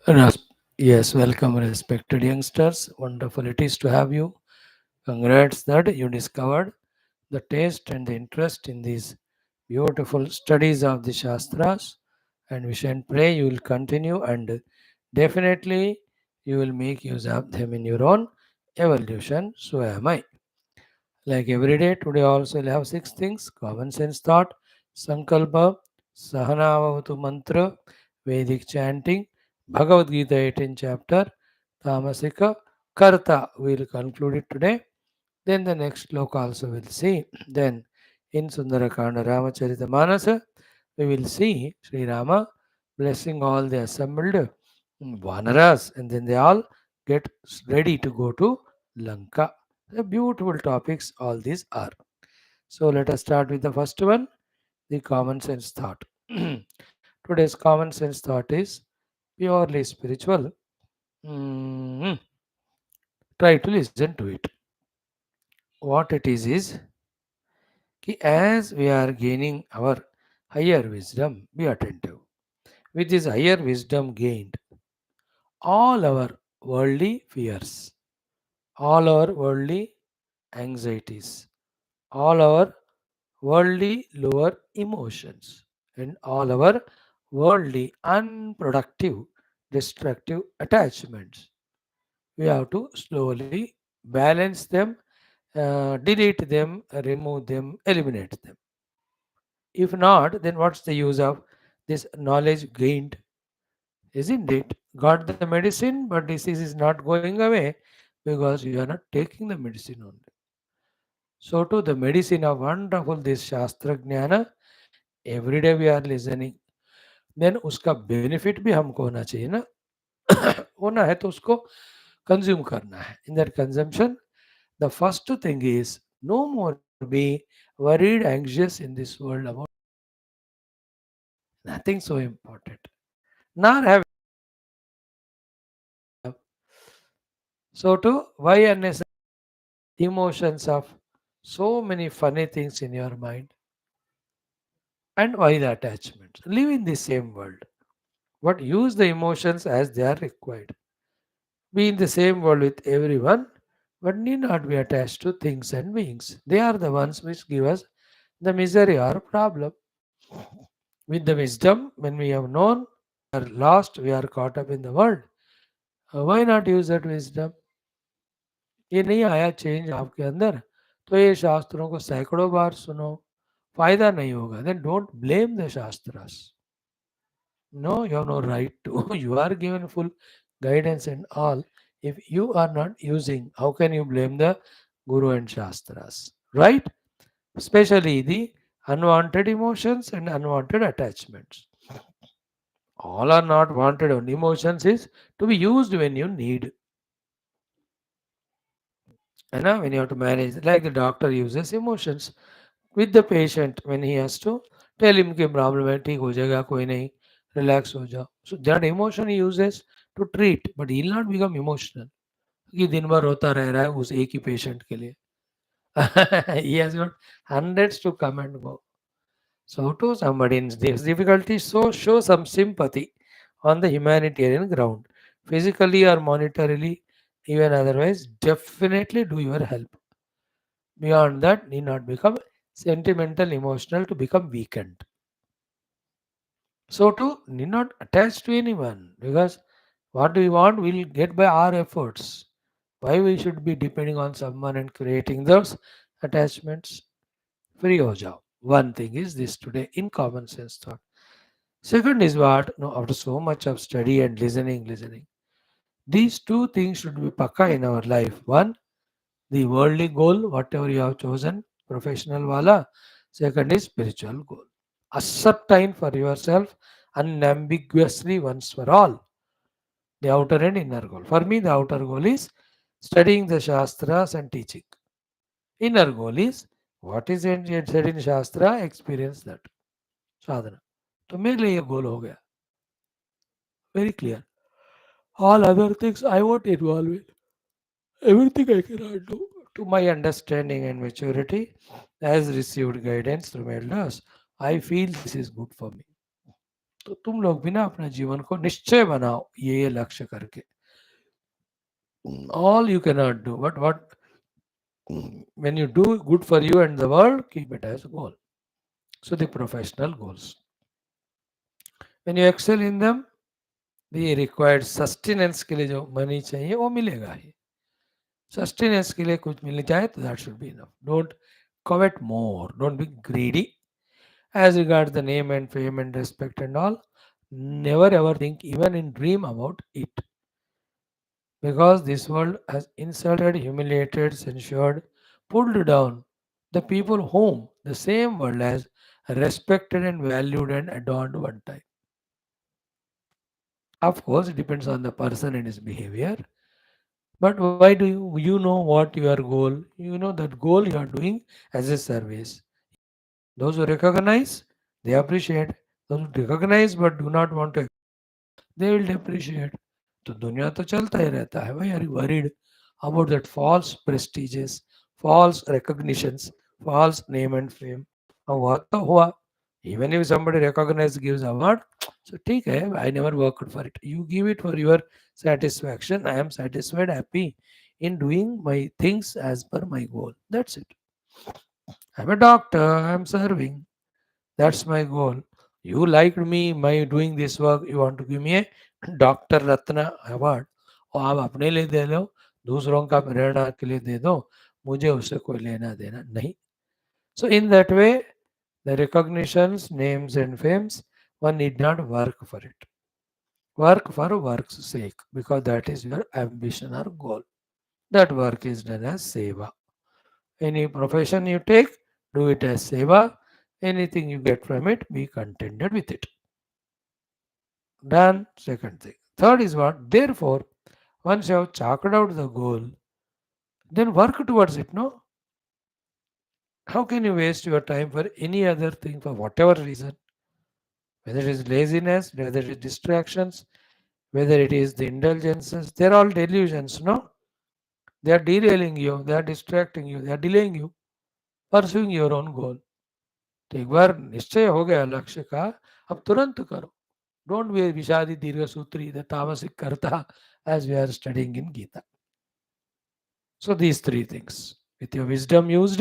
Res- Yes, welcome, respected youngsters. Wonderful it is to have you. Congrats that you discovered the taste and the interest in these beautiful studies of the Shastras. And we shall pray you will continue and definitely you will make use of them in your own evolution. So am I. Like every day, today also will have six things common sense thought, Sankalpa, Sahanavavatu mantra, Vedic chanting, Bhagavad Gita 18th chapter, Tamasik Kartha. We will conclude it today. Then the next sloka also we'll see. Then in Sundara Kanda Ramacharita Manasa, we will see Sri Rama blessing all the assembled Vanaras, and then they all get ready to go to Lanka. The beautiful topics all these are. So let us start with the first one, the common sense thought. Today's common sense thought is purely spiritual. Mm, Try to listen to it. What it is कि as we are gaining our higher wisdom, be attentive. With this higher wisdom gained, all our worldly fears, all our worldly anxieties, all our worldly lower emotions, and all our worldly unproductive, destructive attachments. We have to slowly balance them, delete them, remove them, eliminate them. If not, then what's the use of this knowledge gained? Isn't it? Got the medicine, but disease is not going away because you are not taking the medicine only. So to the medicine of wonderful this Shastra Jnana, every day we are listening. Then उसका benefit भी हमको होना चाहिए ना. होना है तो उसको consume करना है. In that consumption, the first thing is no more be worried, anxious in this world about nothing so important. Nor have so to why unnecessary emotions of so many funny things in your mind and why the attachments. Live in the same world, but use the emotions as they are required. Be in the same world with everyone, but need not be attached to things and beings. They are the ones which give us the misery or problem. With the wisdom, when we have known, we are lost, we are caught up in the world. Why not use that wisdom? ये नहीं आया change आपके अंदर तो ये शास्त्रों को सैकड़ों बार सुनो फायदा नहीं होगा देन डोंट ब्लेम द शास्त्रास no you have no right to you are given full guidance and all if you are not using how can you blame the guru and shastras right especially the unwanted emotions and unwanted attachments all are not wanted on emotions is to be used when you need. And when you have to manage, like the doctor uses emotions with the patient when he has to tell him कि problem है ठीक हो जाएगा कोई नहीं relax हो जाओ. So that emotion he uses to treat, but he will not become emotional. कि दिन भर रोता रह रहा है उस एक ही patient के लिए. He has got hundreds to come and go. So to somebody in this difficulty, so show some sympathy on the humanitarian ground, physically or monetarily, even otherwise. Definitely do your help. Beyond that, need not become sentimental, emotional to become weakened. So to need not attach to anyone because what we want we'll get by our efforts. Why we should be depending on someone and creating those attachments? Free ho jao. One thing is this today in common sense thought. Second is what? No, after so much of study and listening. These two things should be pakka in our life. One, the worldly goal, whatever you have chosen, professional wala. Second is spiritual goal. Ascertain for yourself unambiguously once for all the outer and inner goal. For me, the outer goal is studying the Shastras and teaching. Inner goal is what is said in Shastra, experience that. Sadhana. तो मेरे लिए ये गोल हो गया very clear. All other things I won't involve in. Everything I cannot do. To my understanding and maturity, as received guidance from elders, I feel this is good for me. तो तुम लोग भी ना अपने जीवन को निश्चय बनाओ ये लक्ष्य करके. All you cannot do, but what when you do good for you and the world, keep it as a goal. So the professional goals. When you excel in them, the required sustenance के लिए जो money चाहिए वो मिलेगा ही. Sustenance के लिए कुछ मिल जाए तो that should be enough. Don't covet more. Don't be greedy. As regards the name and fame and respect and all, never ever think even in dream about it. Because this world has insulted, humiliated, censured, pulled down the people whom the same world has respected and valued and adorned one time. Of course, it depends on the person and his behavior. But why do you know what your goal? You know that goal you are doing as a service. Those who recognize, they appreciate. Those who recognize but do not want to, they will depreciate. तो दुनिया तो चलता ही रहता है. Why are you worried about that false prestiges, false recognitions, false name and fame? हुआ तो हुआ. Even if somebody recognizes, gives award, so ठीक है, I never worked for it. You give it for your satisfaction. I am satisfied, happy in doing my things as per my goal. That's it. I'm a doctor. I'm serving. That's my goal. You liked me by doing this work. You want to give me a doctor Ratna award और आप अपने लिए दे लो, दूसरों का प्रेरणा के लिए दे दो, मुझे उससे कोई लेना देना नहीं. So in that way, the recognitions, names and fames, one need not work for it. Work for work's sake, because that is your ambition or goal. That work is done as seva. Any profession you take, do it as seva. Anything you get from it, be contented with it. Done. Second thing. Third is what? Therefore, once you have chalked out the goal, then work towards it, no? How can you waste your time for any other thing for whatever reason? Whether it is laziness, whether it is distractions, whether it is the indulgences, they're all delusions, no? They are derailing you, they are distracting you, they are delaying you, pursuing your own goal. तो एक बार निश्चय हो गया लक्ष्य का, अब तुरंत करो. Don't be Vishadi Dirgha Sutri, the Tamasik Kartha, as we are studying in Geeta. So these three things. With your wisdom used,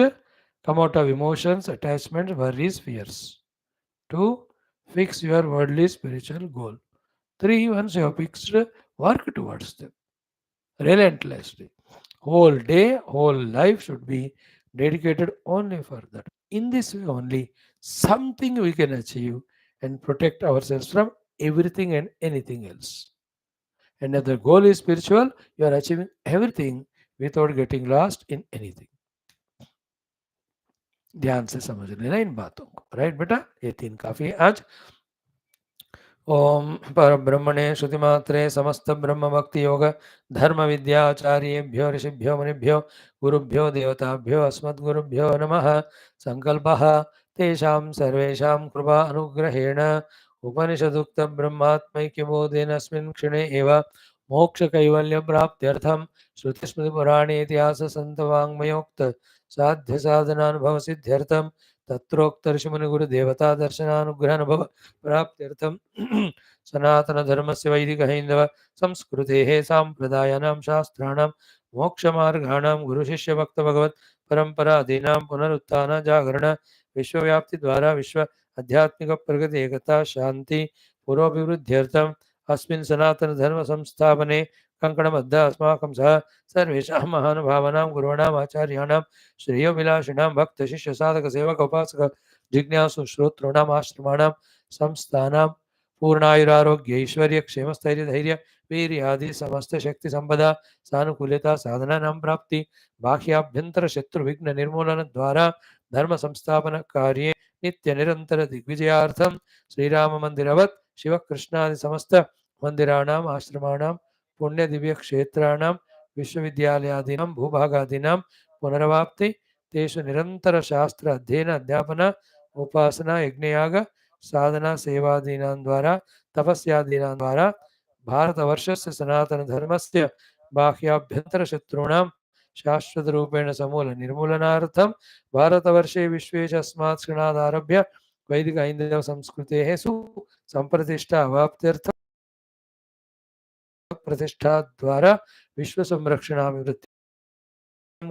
come out of emotions, attachments, worries, fears. 2. Fix your worldly spiritual goal. 3. Once you have fixed, work towards them relentlessly. Whole day, whole life should be dedicated only for that. In this way only, something we can achieve and protect ourselves from everything and anything else. And if the goal is spiritual, you are achieving everything without getting lost in anything. ध्यान से समझ लेना इन बातों को. Right बेटा, ये 3 काफी है आज. ओम परब्रह्मणे श्रुतिमात्रे समस्त ब्रह्म भक्ति योग धर्म विद्याचार्येभ्यो ऋषिभ्यो मुनिभ्यो गुरुभ्यो देवताभ्यो अस्मद्गुरुभ्यो नमः. संकल्पः तेषां सर्वेषां कृपा अनुग्रहेण उपनिषदुक्त ब्रह्मात्मैक्यबोधेन अस्मिन् क्षणे एव मोक्षकैवल्य प्राप्त्यर्थं श्रुतिस्मृतिपुराणे इतिहास संतवाङ्मयोक्त साध्य साधनानुभव सिद्ध्यर्थं तत्रोक्त ऋषिमुनिगुरु देवता दर्शनानुग्रहानुभव प्राप्त्यर्थं सनातनधर्मस्य वैदिक हैन्दव संस्कृतेः साम्प्रदायानां शास्त्राणां मोक्षमार्गाणां गुरुशिष्यभक्तभगवत् परम्परादीनां पुनरुत्थान जागरण विश्वव्याप्तिद्वारा विश्व आध्यात्मिक प्रगति एकता शांति पुरोभिवृद्ध्यर्थम् अस्मिन् सनातनधर्म संस्थापने कङ्कणबद्ध अस्माकं सह सर्वेषां महानुभावानां गुरूणाम् आचार्याणां श्रेयोभिलाषिणां भक्तशिष्यसाधकसेवकोपासक जिज्ञासु श्रोतॄणाम् आश्रमाणां संस्थानां पूर्णायुरारोग्य ऐश्वर्य क्षेमस्थैर्य धैर्य वीर्यादि समस्त शक्ति संपदा सानुकूल्यता साधनानां प्राप्ति बाह्याभ्यंतर शत्रु विघ्न निर्मूलन द्वारा धर्म संस्थापन कार्ये नित्य निरंतर दिग्विजयार्थं श्रीराम मंदिरवत् शिव कृष्णादि समस्त मंदिराणाम् आश्रमाणां पुण्य दिव्य क्षेत्राणां विश्वविद्यालयादीनां भूभागादीनां पुनरवाप्ति तेषु निरंतर शास्त्र अध्ययन अध्यापन उपासना यज्ञयाग साधना सेवादीनां द्वारा तपस्यादीनां द्वारा भारतवर्षस्य सनातनधर्मस्य बाह्याभ्यन्तरशत्रूणां शाश्वतरूपेण समूल निर्मूलनार्थं भारतवर्षे विश्वे च अस्मात् क्षणादारभ्य वैदिक हैन्दव संस्कृतेः सुसम्प्रतिष्ठा अवाप्त्यर्थं प्रतिष्ठा द्वारा विश्व संरक्षणाभिवृद्धि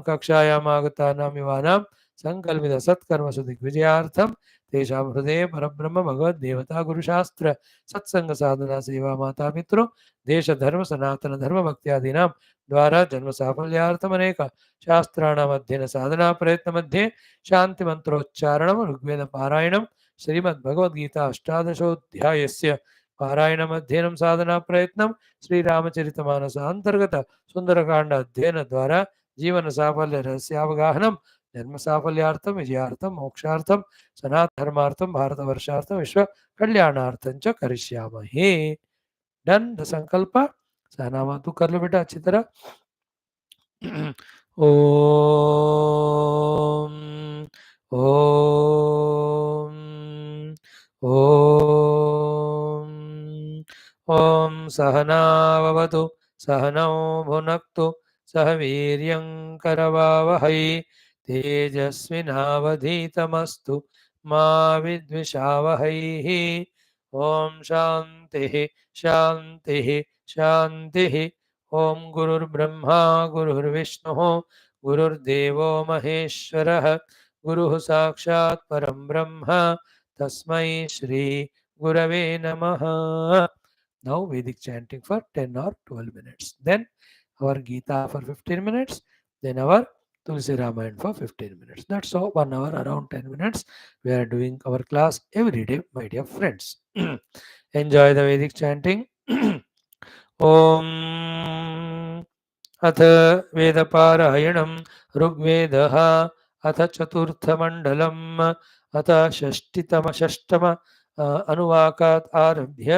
कक्षायाम् आगतानां युवानां संकल्पित सत्कर्मसु दिग्विजयार्थं तेषां हृदये परब्रह्म भगवद्देवता गुरुशास्त्र सत्संग साधना सेवा माता पितृ देश धर्म सनातन धर्म भक्त्यादीनां द्वारा जन्म साफल्यार्थम् अनेक शास्त्राणाम् अध्ययन साधना प्रयत्न मध्ये शान्ति मंत्रोच्चारणं ऋग्वेद पारायणं श्रीमद्भगवद्गीता अष्टादशोऽध्यायस्य पारायणम् अध्ययनं साधना प्रयत्नं श्रीरामचरितमानस अंतर्गत सुंदरकांड अध्ययन द्वारा जीवन साफल्य रहस्यावगाहनम जन्म साफल्यार्थम विजयार्थम मोक्षार्थम सनातन धर्मार्थम भारतवर्षार्थम विश्व कल्याणार्थम च करिष्यामहे। डन द संकल्प सहनामा तू कर लो बेटा अच्छी तरह। ओम ओम ओम ओम सहनाववतु सहनौ भुनक्तु सह वीर्यं करवावहै तेजस्विनावधीतमस्तु मा विद्विषावहैः। ओम शान्तिः शान्तिः शान्तिः। ओम गुरुर्ब्रह्मा गुरुर्विष्णुः गुरुर्देवो महेश्वरः गुरुः साक्षात् परं ब्रह्म तस्मै श्री गुरवे नमः। Now Vedic chanting for 10 or 12 minutes. Then our Geeta for 15 minutes. Then our Tulsi Ramayana for 15 minutes. That's all. 1 hour, around 10 minutes. We are doing our class every day, my dear friends. Enjoy the Vedic chanting. Om अथ वेदपारायणं ऋग्वेदः अथ चतुर्थमण्डलम् अथ षष्टम अनुवाकात् आरभ्य।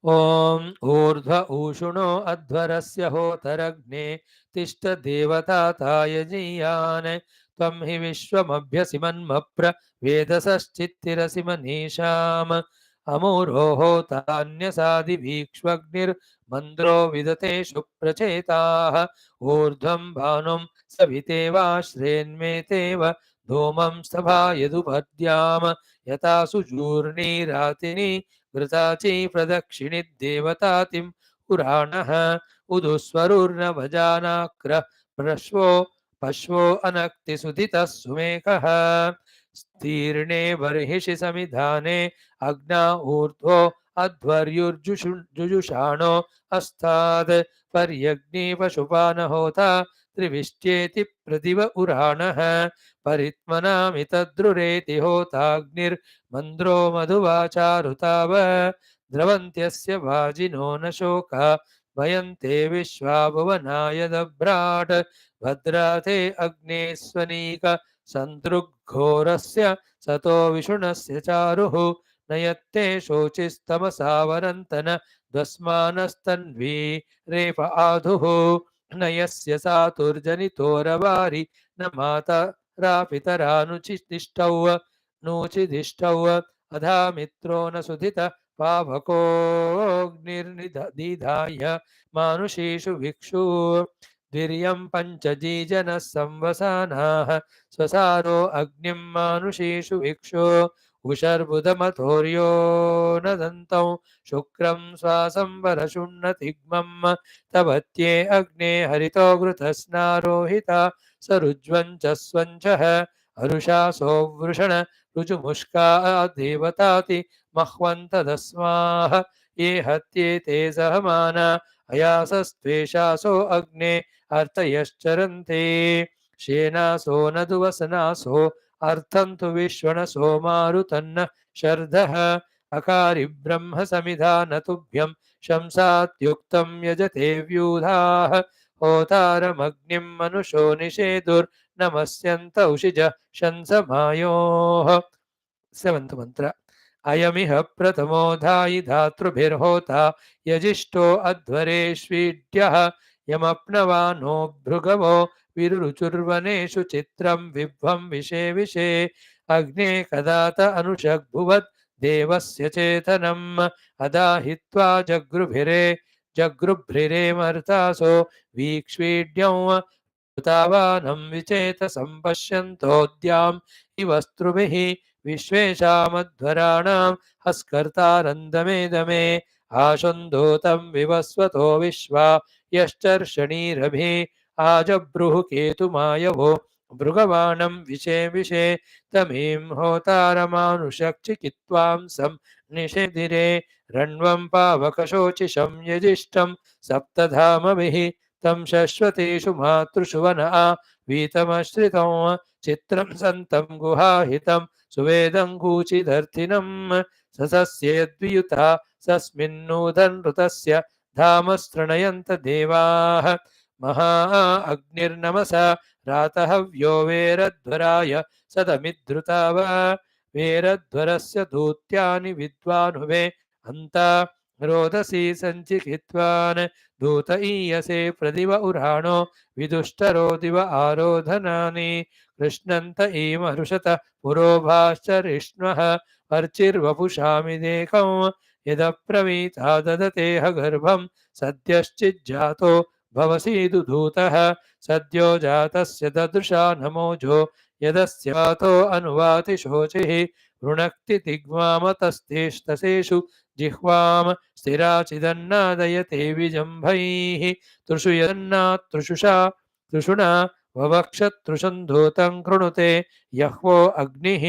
ओम ऊर्ध्व ऊषुणो अध्वरस्य होतरग्ने तिष्ठ देवताताय जीयान् त्वं हि विश्वमभ्यसिमन्मप्र वेदसश्चित्तिरसि मनीषाम् अमूरो होतान्यसादिभीक्ष्वग्निर्मन्द्रो विदतेषु प्रचेताः ऊर्ध्वं भानुं सवितेवाश्रेन्मेतेव धूमं सभायदुपद्याम यथा सुजूर्णीरातिनी घृताची प्रदक्षिणी देवतातिं पुराणः उदुस्वरुर्नभजानाक्र प्रश्वो पश्वो अनक्तिसुधितः सुमेकः स्तीर्णे बर्हिषि समिधाने अग्ना ऊर्ध्वो अध्वर्युर्जुषाणो अस्ताद् पर्यग्नि पशुपान होता त्रिविष्ट्येति प्रतिव उराणः परित्मनामितद्रुरेति होताग्निर्मन्द्रो मधुवाचारुताव द्रवन्त्यस्य वाजिनो न शोका वयन्ते विश्वाभुवनाय दभ्राट् भद्राते अग्नेस्वनीक सन्दृग्घोरस्य सतो विषुणस्य चारुः नयत्ते शोचिस्तमसावरन्तन ध्वस्मानस्तन्वी रेप आधुः नयस्य सातुर्जनितोरवारि न माता रापितरानुचितिष्ठौ नूचिदिष्टौ अधा मित्रो न सुधित पावकोऽग्निर्निधाय मानुषीषु भिक्षु वीर्यं पञ्चजीजनः संवसानाः स्वसारो अग्निं मानुषीषु भिक्षु उषर्बुदमथोर्यो न दन्तौ शुक्रं स्वासंवरशुण्णतिग्मं तवत्ये अग्ने हरितो घृतस्नारोहिता सरुज्वञ्च स्वञ्चः अरुषासो वृषण ऋजुमुष्का देवताति मह्वन्तदस्माः ये हत्येते सहमाना अयासस्त्वेषासो अग्ने अर्थयश्चरन्ते शेनासो नदुवसनासो अर्थं तु विश्वणसो मारुतन्न शर्धः अकारि ब्रह्म समिधानतुभ्यं शंसात्युक्तं यजते व्यूधाः होतारमग्निं मनुषो निषेदुर्नमस्यन्त उषिज शंसमायोः। सेवन्थ मंत्र। अयमिह प्रथमो धायि धातृभिर्होता यजिष्ठो अध्वरेष्वीड्यः यमप्नवानो भृगवो विरुचुर्वनेषु चित्रं विभ्वं विषे विषे अग्ने कदात अनुषग्भुवत् देवस्य चेतनम् अदाहित्वा जगृभिरे जगृभ्रिरे मर्तासो वीक्ष्वीड्यं तावानं विचेत सम्पश्यन्तोऽद्याम् इव स्त्रुभिः विश्वेशामध्वराणां हस्कर्तारन्दमे दमे आशुन्दोतं विवस्वतो विश्वा यश्चर्षणीरभि आजब्रुः केतुमायवो भृगवाणं विशे विशे तमीं होतारमानुषक्षिकित्वां सं निषेधिरे रण्वं पावकशोचिषं यजिष्ठं सप्तधामभिः तं शश्वतेषु मातृषु वनः वीतमश्रितं चित्रं सन्तं गुहाहितं सुवेदं कूचिदर्थिनं ससस्येद्वियुता सस्मिन्नूतनृतस्य धामस्तृणयन्त देवाः महा अग्निर्नमसा रातहव्यो वेरध्वराय सदमिद्धृताव वेरध्वरस्य दूत्यानि विद्वानुवे अन्ता रोदसी सञ्चिकित्वान् दूत ईयसे प्रदिव उराणो विदुष्टरो दिव आरोधनानि कृष्णन्त ईमहृषत पुरोभाश्चरिष्णः अर्चिर्वपुषामिदेकं यदप्रवीता ददतेह गर्भं सद्यश्चिज्जातो भवसीदुधूतः सद्यो जातस्य ददृशा नमोजो यदस्य वातो अनुवाति शोचिः वृणक्ति दिग्मामतस्तेस्तसेषु जिह्वां स्थिराचिदन्नादयते विजम्भैः तृषु यन्नातृषुषा तृषुणा ववक्षतृषन्धूतं कृणुते यह्वो अग्निः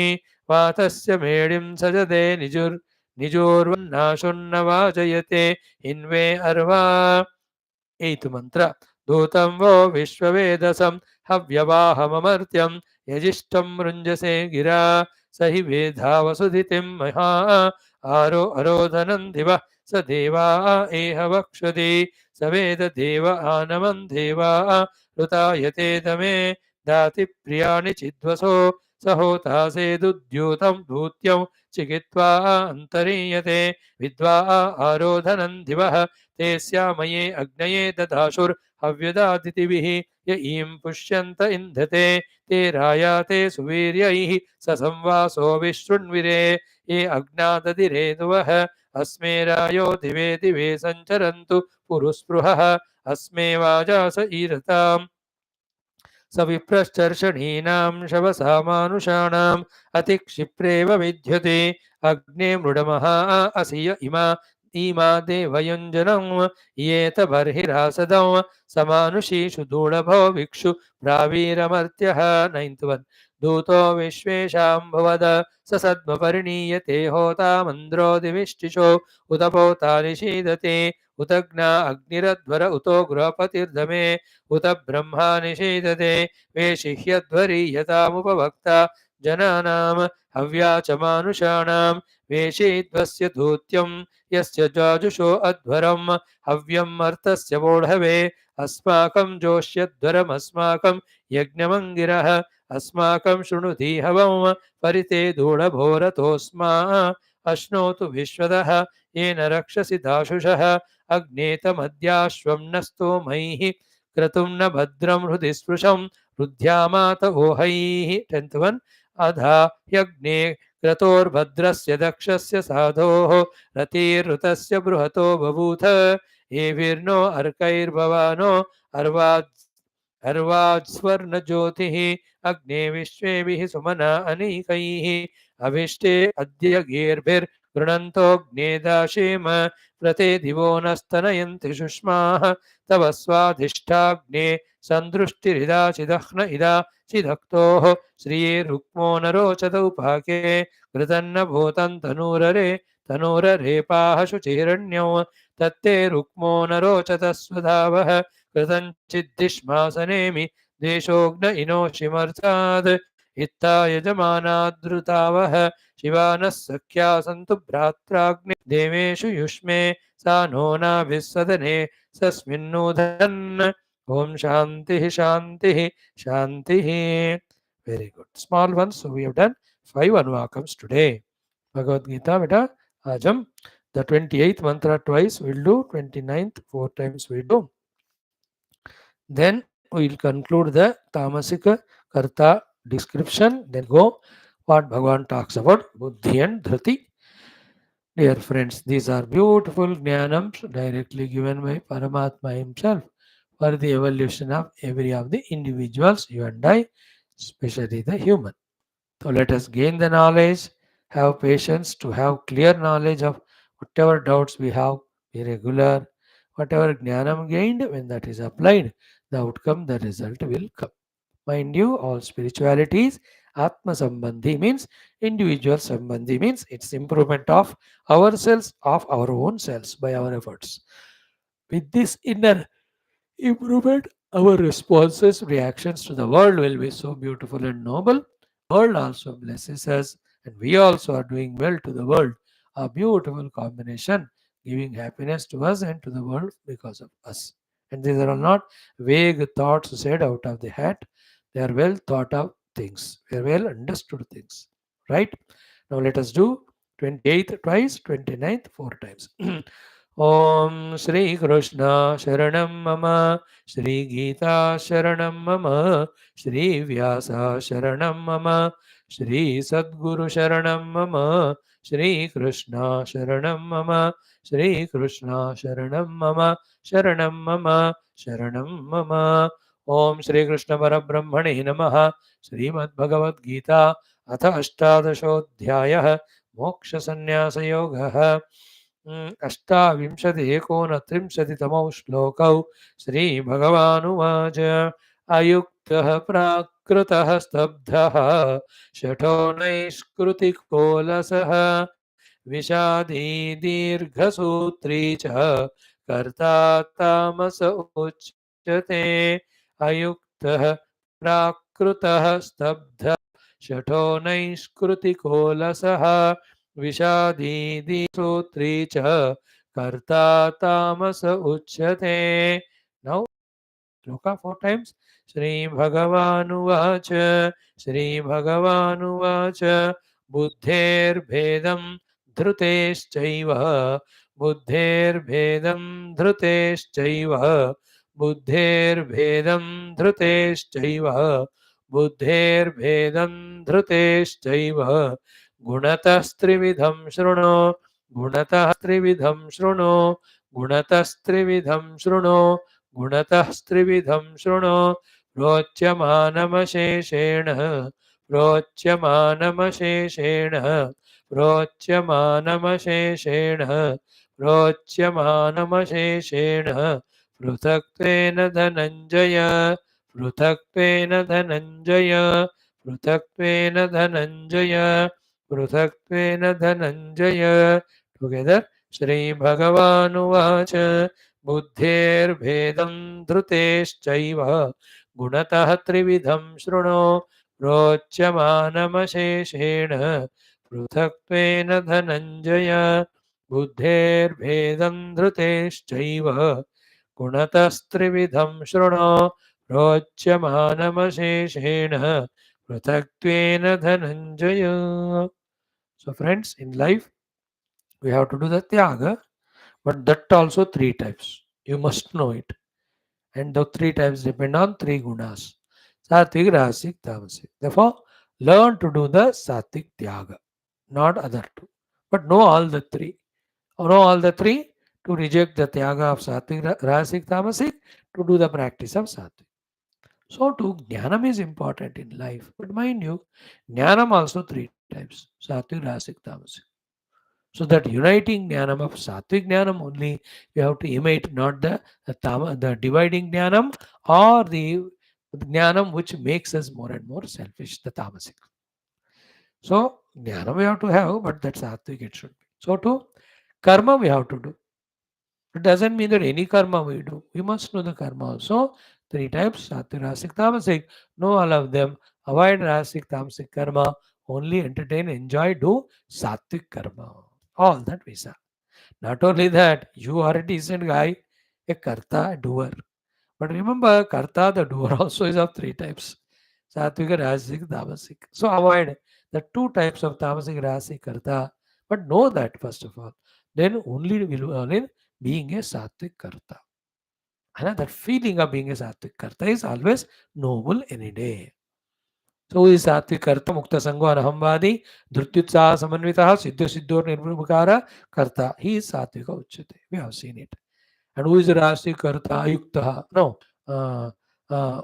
वातस्य मेढिं सजदे निजोर्वन्नाशुन्न वाजयते हिन्वे अर्वा एतु मंत्र दूतं वो विश्ववेदसं हव्यवाहममर्त्यं यजिष्ठं मृञ्जसे गिरा स हि वेधा वसुधितिं महा अरोधनं दिवः स देवा एह वक्ष्यति स वेद देव आनमं देवा ऋतायते दमे दाति प्रियाणि चिद्वसो स होतासेदुद्यूतं दूत्यं चिकित्वा अन्तरीयते विद्वा आरोधनं दिवः ते स्यामये अग्नये ददाशुर्हव्यदादितिभिः य ईं पुष्यन्त इन्धते ते रायाते सुवीर्यैः स संवासो विशृण्विरे ये अग्नाददिरे दुवः अस्मे रायो दिवे दिवे सञ्चरन्तु पुरुस्पृहः अस्मे वाजास ईरताम् स विप्रश्चर्षणीनां शवसामानुषाणाम् अतिक्षिप्रेव विद्युते अग्ने मृडमः असिय इमा देवयुञ्जनं येत बर्हिरासदं समानुषीषु दूढभो विक्षु प्रावीरमर्त्यः 9th one दूतो विश्वेषां भवद स सद्मपरिणीयते होता मन्द्रो दिविष्टिशो उत पोता निषीदते उतग्ना अग्निरध्वर उतो गृहपतिर्दमे उत ब्रह्मा निषीदते वेशिह्यध्वरीयतामुपवक्ता जनानां हव्या च मानुषाणां वेशीध्वस्य धूत्यं यस्य जाजुषो अध्वरं हव्यं मर्तस्य वोढवे अस्माकं जोष्यध्वरमस्माकं यज्ञमङ्गिरः अस्माकं शृणुति हवं परिते धूढभोरतोऽस्मा अश्नोतु विश्वदः येन रक्षसि दाशुषः अग्नेतमद्याश्वं न स्तोमैः क्रतुं न भद्रं हृदि स्पृशं रुद्ध्यामात ओहैः 10th one अधा ह्यग्ने क्रतोर्भद्रस्य दक्षस्य साधोः रतिर्ऋतस्य बृहतो बभूथ एभिर्नो अर्कैर्भवानो अर्वाज्स्वर्णज्योतिः अग्ने विश्वेभिः सुमना अनीकैः अभिष्टे अद्य गेर्भिर्गृणन्तोऽग्ने दाशेम प्रते दिवो नस्तनयन्ति शुष्माः तव स्वाधिष्ठाग्ने सन्दृष्टिरिदाचिदह्न इदा चिदक्तोः श्रिये रुक्मो न रोचत उपाके घृतन्न भूतं तनूररे शुचिरण्यौ तत्ते रुक्मो न रोचत स्वधावः कृतञ्चिद्दिश्मासनेमि द्वेषोऽग्न इनोषिमर्थात् इत्था यजमानाद्रुतावः शिवा नः सख्या सन्तु भ्रात्राग्ने देवेषु युष्मे सा no नाभिस्वदने सस्मिन्नूधन् Om Shanti Shanti Shanti very good small ones so we have done 5 anuvakams today bhagavad gita beta आज हम the 28th mantra twice we'll do 29th 4 times we do then we'll conclude the tamasik karta description then go what bhagavan talks about buddhi and dhruti. Dear friends, these are beautiful jnanams directly given by Paramatma himself. for the evolution of every of the individuals, you and I, especially the human. So let us gain the knowledge, have patience to have clear knowledge of whatever doubts we have, be regular, whatever jnanam gained, when that is applied, the outcome, the result will come. Mind you, all spiritualities, Atma Sambandhi means individual Sambandhi means it's improvement of ourselves, of our own selves by our efforts. With this inner improvement, our responses, reactions to the world will be so beautiful and noble. World also blesses us, and we also are doing well to the world. A beautiful combination, giving happiness to us and to the world because of us. And these are not vague thoughts said out of the hat. They are well thought of things. They are well understood things. Right? Now let us do 28th twice, 29th four times. Om Shri Krishna Sharanam Mama Shri Geeta Sharanam Mama Shri Vyasa Sharanam Mama Shri Sadguru Sharanam Mama Shri Krishna Sharanam Mama Shri Krishna Sharanam Mama Sharanam Mama Sharanam Mama Om Shri Krishna Parabrahmane Namaha Srimad Bhagavad Gita अथ अष्टादशोऽध्यायः मोक्षसन्न्यासयोगः अष्टाविंशति एकोनत्रिंशतितमौ श्लोकौ श्रीभगवानुवाच अयुक्तः प्राकृतः स्तब्धः शठो नैष्कृतिकोलसः विषादी दीर्घसूत्री च कर्ता तामस उच्यते अयुक्तः प्राकृतः स्तब्धः शठो नैष्कृतिकोलसः विषादी दीर्घसूत्री च कर्ता तामस उच्यते. Now Shloka four times. Shri Bhagavanuvach, Shri Bhagavanuvach, Buddher Bhedam Dhruteshchaiva, Buddher Bhedam Dhruteshchaiva, Buddher Bhedam Dhruteshchaiva, Buddher Bhedam Dhruteshchaiva, Gunatastrividham Shruno, Gunatastrividham Shruno, Gunatastrividham Shruno, गुणतः त्रिविधं शृणु प्रोच्यमानमशेषेण प्रोच्यमानमशेषेण प्रोच्यमानमशेषेण प्रोच्यमानमशेषेण पृथक्त्वेन धनञ्जय पृथक्त्वेन धनञ्जय पृथक्त्वेन धनञ्जय पृथक्त्वेन धनञ्जय टुगेदर श्रीभगवानुवाच बुद्धेर्भेदं धृतेश्चैव गुणतः त्रिविधं शृणु प्रोच्यमानमशेषेण पृथक्त्वेन धनञ्जय बुद्धेर्भेदं धृतेश्चैव गुणतस्त्रिविधं शृणु प्रोच्यमानमशेषेण पृथक्त्वेन Dhananjay. So friends, in life we have to do the tyaga, but that also three types. You must know it. And the three types depend on three gunas. Sattvic, Rajasic, Tamasic. Therefore, learn to do the Sattvic Tyaga, not other two. But know all the three. Know all the three to reject the Tyaga of Sattvic, Rajasic, Tamasic, to do the practice of Sattvic. So too, Jnanam is important in life. But mind you, Jnanam also three types. Sattvic, Rajasic, Tamasic. So that uniting jnanam of sattvic jnanam only we have to imitate, not the dividing jnanam or the jnanam which makes us more and more selfish, the tamasic. So jnanam we have to have, but that sattvic it should be. So too, karma we have to do. It doesn't mean that any karma we do. We must know the karma also. Three types, sattvic, rasic, tamasic. Know all of them. Avoid rasic, tamasic karma. Only entertain, enjoy, do sattvic karma. All that we saw. Not only that, you are a decent guy, a karta, a doer. But remember, karta, the doer also is of three types. Satvika, Rajasic, Tamasic. So avoid the two types of Tamasic, Rajasic, karta. But know that first of all. Then only will earn in being a Sattvic karta. And that feeling of being a Sattvic karta is always noble any day. So is Sattvic karta, Mukta Sango Anahamvadi, Dhrutyutsaha Samanvitaha, Siddho Siddho Nirvukara karta. He is Sattvika Uchyate. We have seen it. And who is Rasi Karta Ayukta? No. Uh, uh,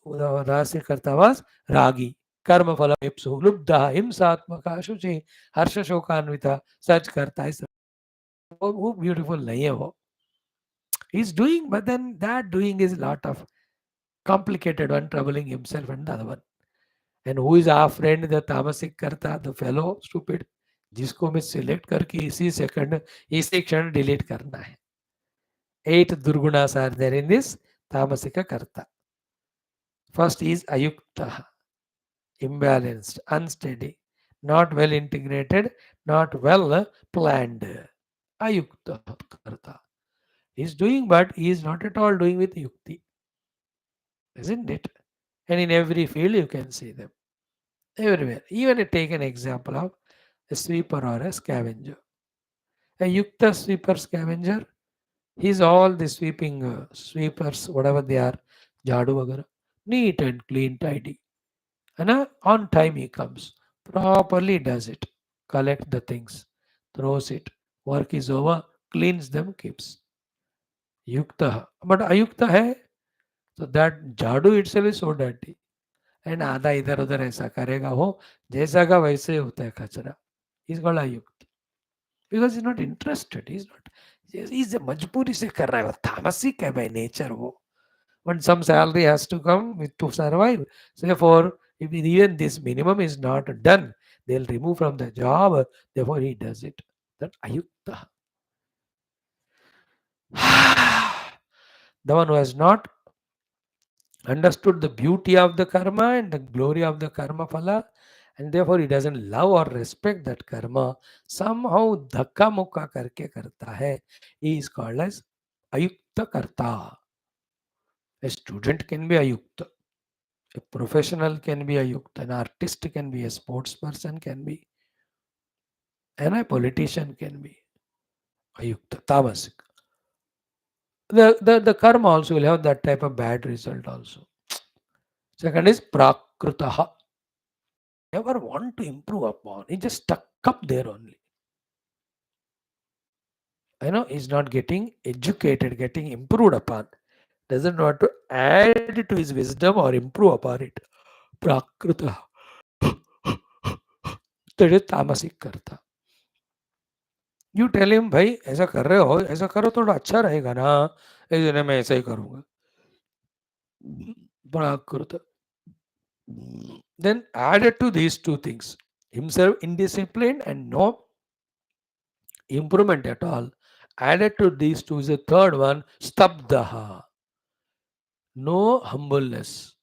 the Rasi Karta was Ragi. Karma Phala Ipsu. Lubdha Himsatmaka Shuchi Harsha Shokanvita. Such Karta is who beautiful nahi hai wo. He's doing, but then that doing is a lot of complicated one, troubling himself and the other one. And who is our friend, the Tamasik Karta, the fellow stupid, जिसको मैं select करके इसी second इसी क्षण delete करना है. 8 durgunas are there in this Tamasika Karta. First is Ayukta, imbalanced, unsteady, not well integrated, not well planned. Ayukta Karta. He is doing, but he is not at all doing with Yukti, isn't it? And in every field you can see them. Everywhere. Even take an example of a sweeper or a scavenger. A Yukta sweeper scavenger, he's all the sweeping sweepers, whatever they are, jadu vagara, neat and clean, tidy. And on time he comes, properly does it, collect the things, throws it, work is over, cleans them, keeps. Yukta. But Ayukta hai, so that jadu itself is so dirty. And आधा इधर उधर ऐसा करेगा वो जैसा का वैसे होता है कचरा. इज कॉल्ड अयुक्त because is not interested. Is not is मजबूरी से कर रहा है. वो तामसिक है बाय नेचर. वो when some salary has to come with to survive, so therefore if even this minimum is not done, they'll remove from the job. Therefore he does it. That ayukta. The one who has not understood the beauty of the karma and the glory of the karma phala, and therefore he doesn't love or respect that karma, somehow dhakka mukka karke karta hai, he is called as ayukta karta. A student can be ayukta, a professional can be ayukta, an artist can be, a sports person can be, and a politician can be ayukta, tamasik. The karma also will have that type of bad result also. Second is prakrutaha. Never want to improve upon. He just stuck up there only. I know he's not getting educated, getting improved upon. Doesn't want to add to his wisdom or improve upon it. Prakrita. That is Tamasik Karta. You tell him, भाई ऐसा कर रहे हो, ऐसा करो थोड़ा अच्छा रहेगा ना. इसलिए मैं ऐसा ही करूँगा. Prakrita. Then added to these two things, himself indisciplined and no improvement at all. Added to these two is the third one, stabdaha. No humbleness,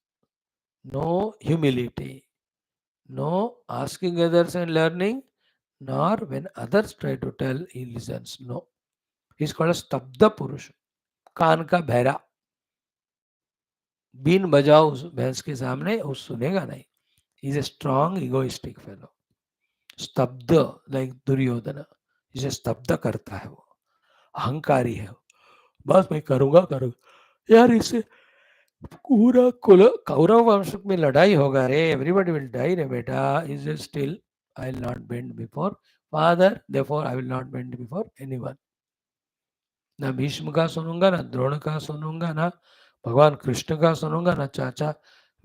no humility, no asking others and learning, nor when others try to tell, he listens. No. He's called a stabda purush. कान का बहरा. Been बजाओ उस भैंस के सामने, उस सुनेगा नहीं. He's a strong egoistic fellow. स्तब्ध like दुर्योधन. He's a स्तब्ध करता है वो. अहंकारी है. बस मैं करूंगा करूंगा. यार इससे पूरा कुल कौरव वंश में लड़ाई होगा रे. एवरीबडी विल डाई रे बेटा. Is still I will not bend before father, therefore I will not bend before anyone. ना भीष्म का सुनूंगा, ना द्रोण का सुनूंगा, ना भगवान कृष्ण का सुनूंगा, ना चाचा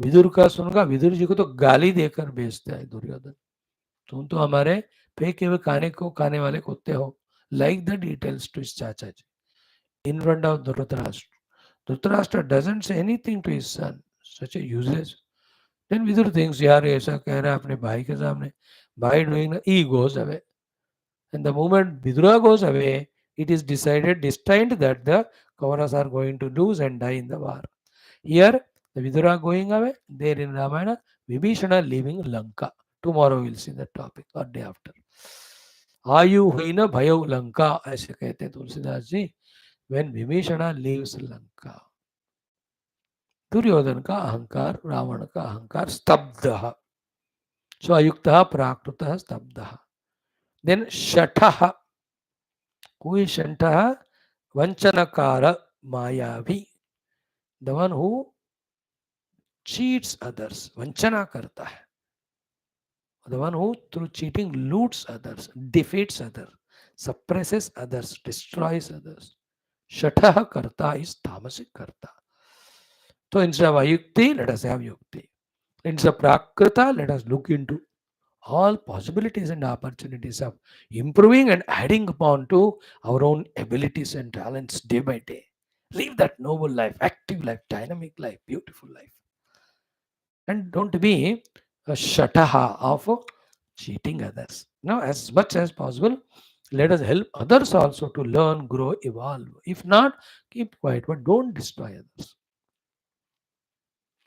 विदुर का सुनूंगा. विदुर जी को तो गाली देकर बेचता है दुर्योधन. तुम तो हमारे फेंके हुए खाने को खाने वाले कुत्ते हो. Like the details to his chacha ji in front of Dhritarashtra. Dhritarashtra doesn't say anything to his son. Such a useless. Then Vidur thinks, यार ऐसा कह रहा है अपने भाई के सामने. By doing that, he goes away. And the moment Vidura goes away, it is decided, destined that the Kauravas are going to lose and die in the war. Here, the Vidura going away, there in Ramayana, Vibhishana leaving Lanka. Tomorrow we'll see that topic or day after. आयु हुई न भयो लंका, ऐसे कहते हैं Tulsidas ji. When Vibhishana leaves Lanka, Duryodhana ka ahankar, Ravana ka ahankar, stabdaha. So ayuktaha, prakrutaha, stabdaha. Then shataha. Who is shataha? Vanchanakara, mayavi. The one who cheats others. Vanchana karta hai. The one who through cheating loots others, defeats others, suppresses others, destroys others. Shataha Kartha is Tamasik Kartha. So instead of Ayukti, let us have Yukti. Instead of Prakrita, let us look into all possibilities and opportunities of improving and adding upon to our own abilities and talents day by day. Live that noble life, active life, dynamic life, beautiful life. And don't be a shataha of cheating others. Now, as much as possible, let us help others also to learn, grow, evolve. If not, keep quiet, but don't destroy others.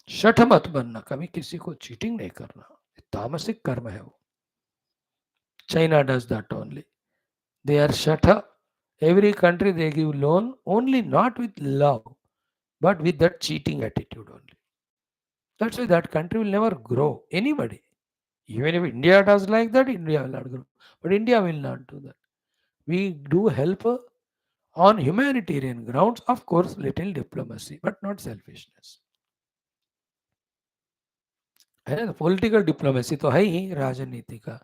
शठ मत बनना, कभी किसी को cheating नहीं करना, तामसिक कर्म है वो. China does that only. They are shata. Every country they give loan only not with love, but with that cheating attitude only. That's why that country will never grow. Anybody. Even if India does like that, India will not grow. But India will not do that. We do help on humanitarian grounds, of course, little diplomacy, but not selfishness. है ना, political diplomacy तो है ही राजनीति का,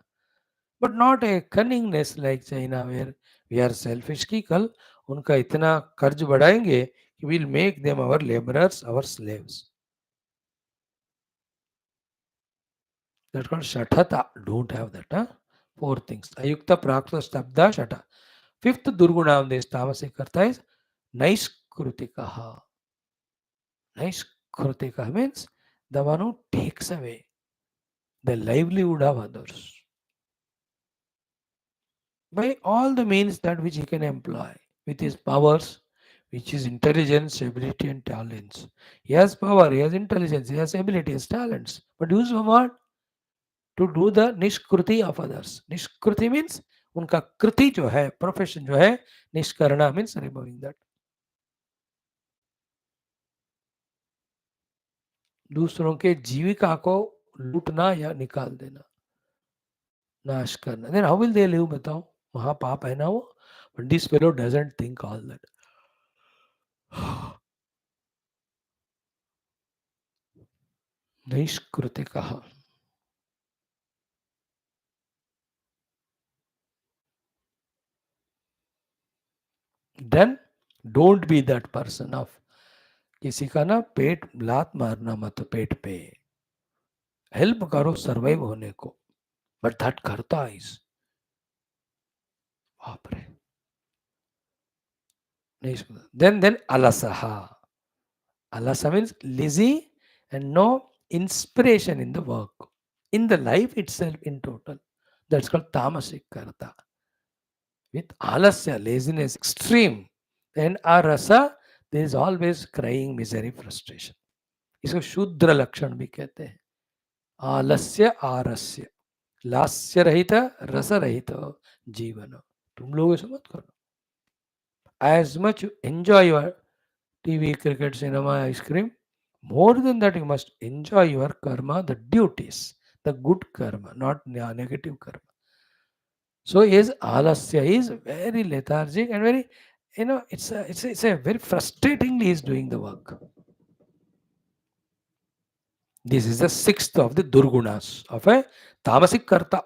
but not a cunningness like China where we are selfish की कल उनका इतना कर्ज बढ़ाएंगे कि will make them our labourers, our slaves. That's called shatata. Don't have that. Huh? Four things. Ayukta, prakta, stabda, shata. Fifth durguna of this Tamasik Kartha is naiskritikaha. Naiskritikaha means the one who takes away the livelihood of others by all the means that which he can employ with his powers, which is intelligence, ability, and talents. He has power, he has intelligence, he has ability, he has talents. But use for what? To do the निष्कृति of others. निष्कृति means उनका कृति जो है, profession जो है, निष्करणा means removing that. दूसरों के जीविका को लूटना या निकाल देना, नाश करना. Then how will they live? बताओ, वहां पाप है ना वो. But this fellow doesn't think all that. निष्कृतिकः. Then don't be that person of किसी का ना पेट लात मारना मत पेट पे. हेल्प करो सर्वाइव होने को. बट दैट करता इज बाप रे. नहीं सुना. Then alasaha. Alasa means lazy and no inspiration in the work, in the life itself in total. That's called Tamasik Kartha. With alasya, laziness, extreme, and arasa, there is always crying, misery, frustration. इसको शूद्र लक्षण भी कहते हैं. आलस्य आरस्य, लास्य रहित, रस रहित जीवन. तुम लोग ऐसा मत करो. As much you enjoy your TV, cricket, cinema, ice cream, more than that you must enjoy your karma, the duties, the good karma, not negative karma. So is alasya is very lethargic and very, it's a very frustratingly is doing the work. This is the sixth of the durgunas of a tamasik karta.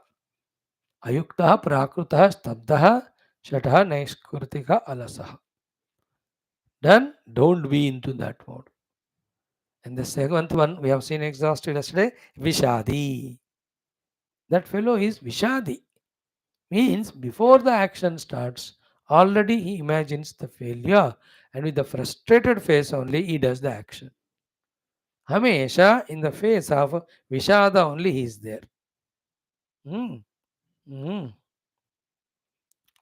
Ayukta, prakrita, stabda, shata, naiskritika, alasaha. Then don't be into that mode. And the seventh one we have seen exhausted yesterday, Vishadi. That fellow is Vishadi. Means before the action starts, already he imagines the failure and with the frustrated face only he does the action. Hamesha in the face of Vishada only he is there. Hmm. Hmm.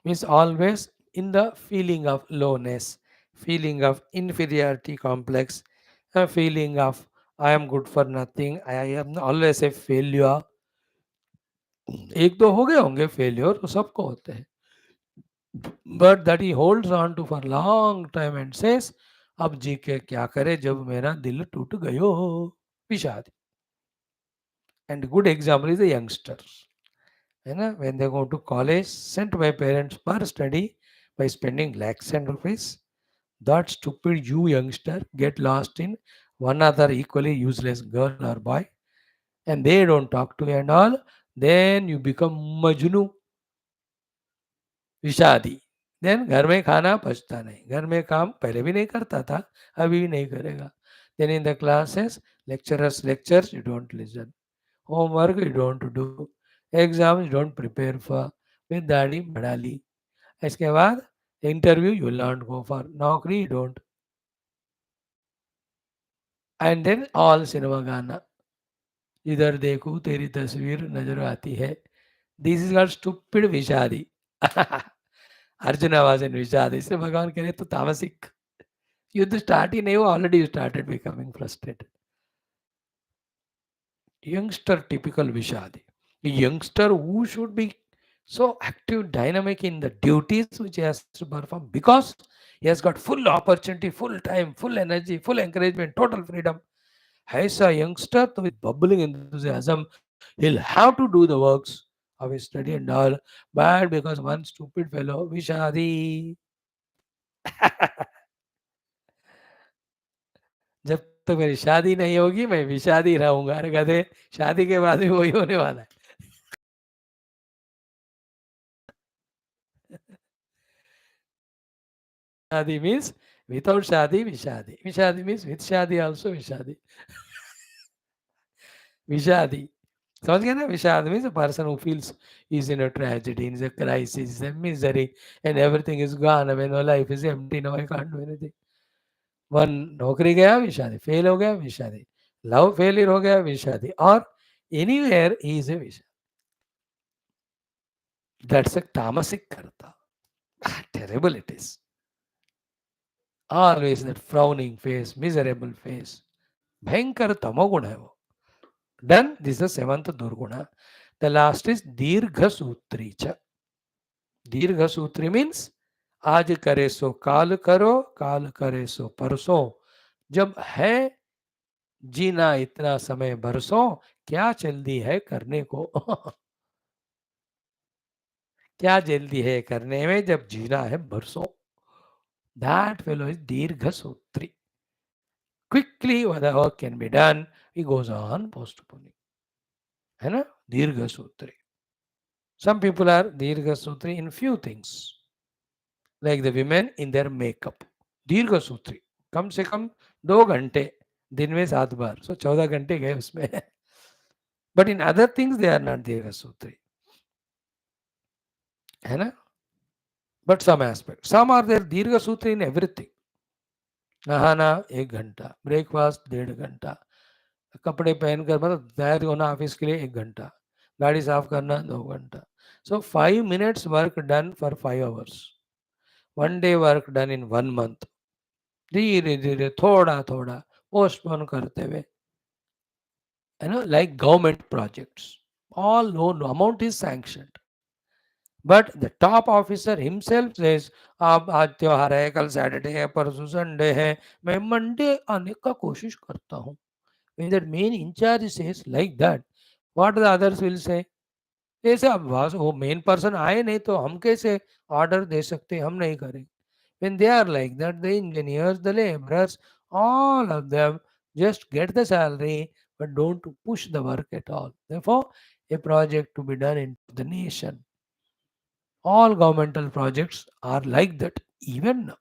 Means always in the feeling of lowness, feeling of inferiority complex, a feeling of I am good for nothing, I am always a failure. एक दो हो गए होंगे failure, तो सबको होते हैं. But that he holds on to for long time and says अब जी के क्या करे जब मेरा दिल टूट गयो. Vishad. And good example is the youngsters, है ना. When they go to college, sent by parents पर study by spending lakhs and rupees, that stupid you youngster get lost in one other equally useless girl or boy, and they don't talk to you and all, then you become Majnu, Vishadi. Then घर में खाना पचता नहीं, घर में काम पहले भी नहीं करता था, अभी भी नहीं करेगा. Then in the classes lecturers lectures, you don't listen. Homework you don't do, exam you don't prepare for, with दाढ़ी बढ़ा ली. इसके बाद interview you not go for, नौकरी you don't. And then all cinema गाना, इधर देखो तेरी तस्वीर नजर आती है. दिस इज कॉल्ड स्टूपिड विषादी. अर्जुन वाज इन विषाद, इसलिए भगवान कह रहे तो तामसिक युद्ध स्टार्ट ही नहीं हुआ, already you started becoming frustrated. Youngster typical Vishadi. A youngster who should be so active, dynamic in the duties which he has to perform because he has got full opportunity, full time, full energy, full encouragement, total freedom. ऐसा youngster तो with bubbling enthusiasm, he'll have to do the works of his study and all, but because one stupid fellow, Vishadi. जब तक मेरी शादी नहीं होगी मैं विषादी रहूंगा. अरे गधे, शादी के बाद भी वही होने वाला है. Shadi means without Shadi, Vishadi. Vishadi means with Shadi also Vishadi. Vishadi. समझ गए ना? विषाद means a person who feels he's in a tragedy, in a crisis, a misery, and everything is gone away. No, life is empty. No, I can't do anything. One नौकरी गया विषादी, fail हो गया विषादी, love failure हो गया विषादी, और anywhere he is a विषादी. That's a Tamasik Kartha. Terrible it is. Always that frowning face, miserable face. भयंकर तमोगुण है वो. Then this is the seventh Durguna. The last is Dirgha Sutri cha. Dirgha Sutri means आज करे सो काल करो, काल करे सो परसों. जब है जीना इतना समय बरसों, क्या जल्दी है करने को. क्या जल्दी है करने में जब जीना है बरसों. That fellow is Dirgha Sutri. Quickly the work can be done, he goes on postponing. है ना? Dirgha Sutri. Some people are Dirgha Sutri in few things, like the women in their makeup. Dirgha Sutri, कम से कम 2 घंटे दिन में 7 बार, so 14 घंटे गए उसमें. But in other things they are not Dirgha Sutri, है ना? But some aspect, some are there Dirgha Sutri in everything. नहाना 1 घंटा, ब्रेकफास्ट 1.5 घंटा, कपड़े पहनकर मतलब तैयार होना ऑफिस के लिए 1 घंटा, गाड़ी साफ करना 2 घंटा. So 5 minutes work done for 5 hours. 1 day work done in 1 month. धीरे धीरे थोड़ा थोड़ा पोस्टपोन करते हुए, like government projects, all loan amount is sanctioned, but the top officer himself says अब आज त्योहार है, कल सैटरडे है, परसों संडे है, मैं मंडे आने का कोशिश करता हूँ. When that main in charge says like that, what the others will say? ऐसे अब वो मेन पर्सन आए नहीं तो हम कैसे ऑर्डर दे सकते, हम नहीं करें. When they are like that, the engineers, the laborers, all of them just get the salary but don't push the work at all. Therefore, a project to be done in the nation, all governmental projects are like that even now.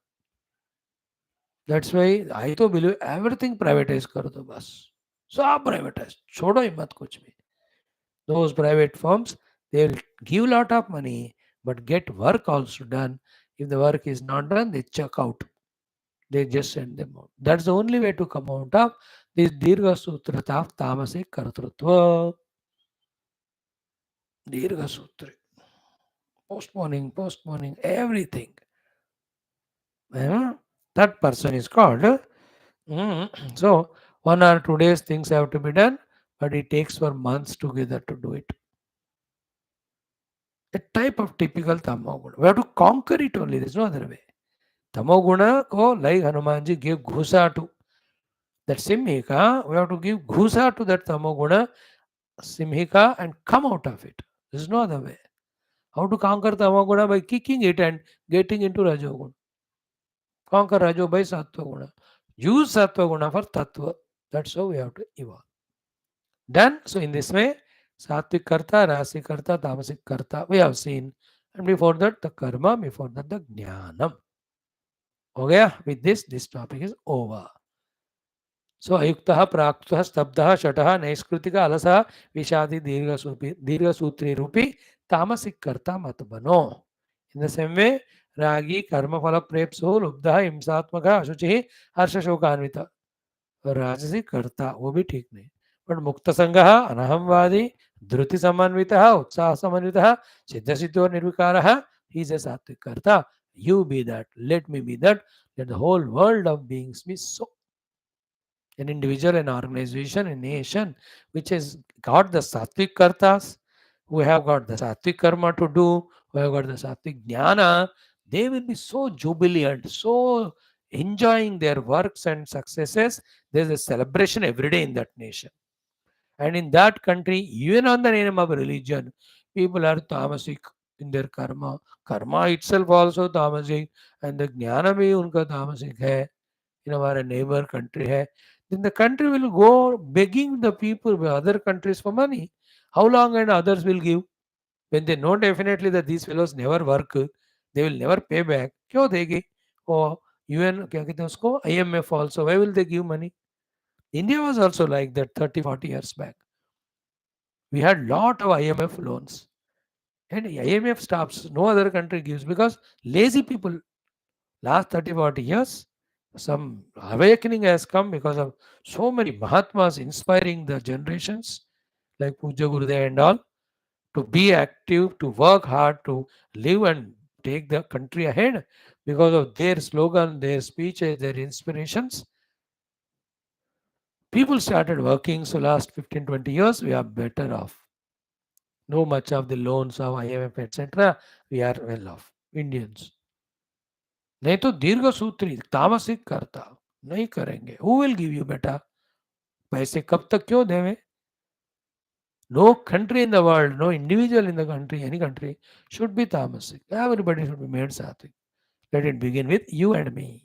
That's why I तो believe everything privatize कर दो बस, सब privatize, छोड़ो ही मत कुछ भी. Those private firms, they will give lot of money but get work also done. If the work is not done, they check out. They just send them out. That's the only way to come out of this Dirgha Sutra of Tamasik Kartrutva. Dirgha Sutra. Postponing everything. That person is called. So, 1 or 2 days things have to be done, but it takes for months together to do it. A type of typical Tamoguna. We have to conquer it only. There's no other way. Tamoguna ko like Hanumanji gave Ghusa to that Simhika. We have to give Ghusa to that Tamoguna, Simhika, and come out of it. There's no other way. How to conquer Tamoguna? By kicking it and getting into Rajoguna. Conquer Rajo by Sattvaguna. Use Sattvaguna for Tattva. That's how we have to evolve. Done. So in this way, Sattvic Karta, Rasik Karta, Tamasik Karta, we have seen and before that the karma, before that the jnanam. Okay, with this topic is over. So ayuktah, praktah, stabdah, shatah, naiskritika, alasa, vishadi, dirgha sutri rupi, tamasik karta mat bano. In the same way, ragi, karma phala prepso, lubdha, himsatmaka, ashuchi, harsha shokanvita. राजसी करता वो भी ठीक नहीं but मुक्त संग अनहमवादी धृति समन्वित उत्साह समन्वित सिद्ध सिद्धो निर्विकार he is a sattvik karta you be that let me be that let the whole world of beings be so an individual, an organization, a nation which has got the sattvic kartas, who have got the sattvic karma to do, who have got the sattvic jnana, they will be so jubilant, so enjoying their works and successes. There's a celebration every day in that nation. And in that country, even on the name of religion, people are tamasic in their karma. Karma itself also tamasic, and the jnana bhi unka tamasic hai. In our neighbor country hai, then the country will go begging the people by other countries for money. How long and others will give? When they know definitely that these fellows never work, they will never pay back. क्यों देंगे? Oh, UN क्या कहते हैं उसको? IMF also. Why will they give money? India was also like that 30-40 years back. We had lot of IMF loans. And IMF stops. No other country gives because lazy people. Last 30-40 years, some awakening has come because of so many Mahatmas inspiring the generations like Puja Gurudev and all to be active, to work hard, to live and take the country ahead because of their slogan, their speeches, their inspirations. People started working. So last 15-20 years, we are better off. No much of the loans of IMF, etc. We are well off. Indians. नहीं तो दीर्घ सूत्री तामसिक करता नहीं करेंगे. Who will give you बेटा? पैसे कब तक क्यों देवे? No country in the world, no individual in the country, any country should be tamasic. Everybody should be made sattvic. Let it begin with you and me.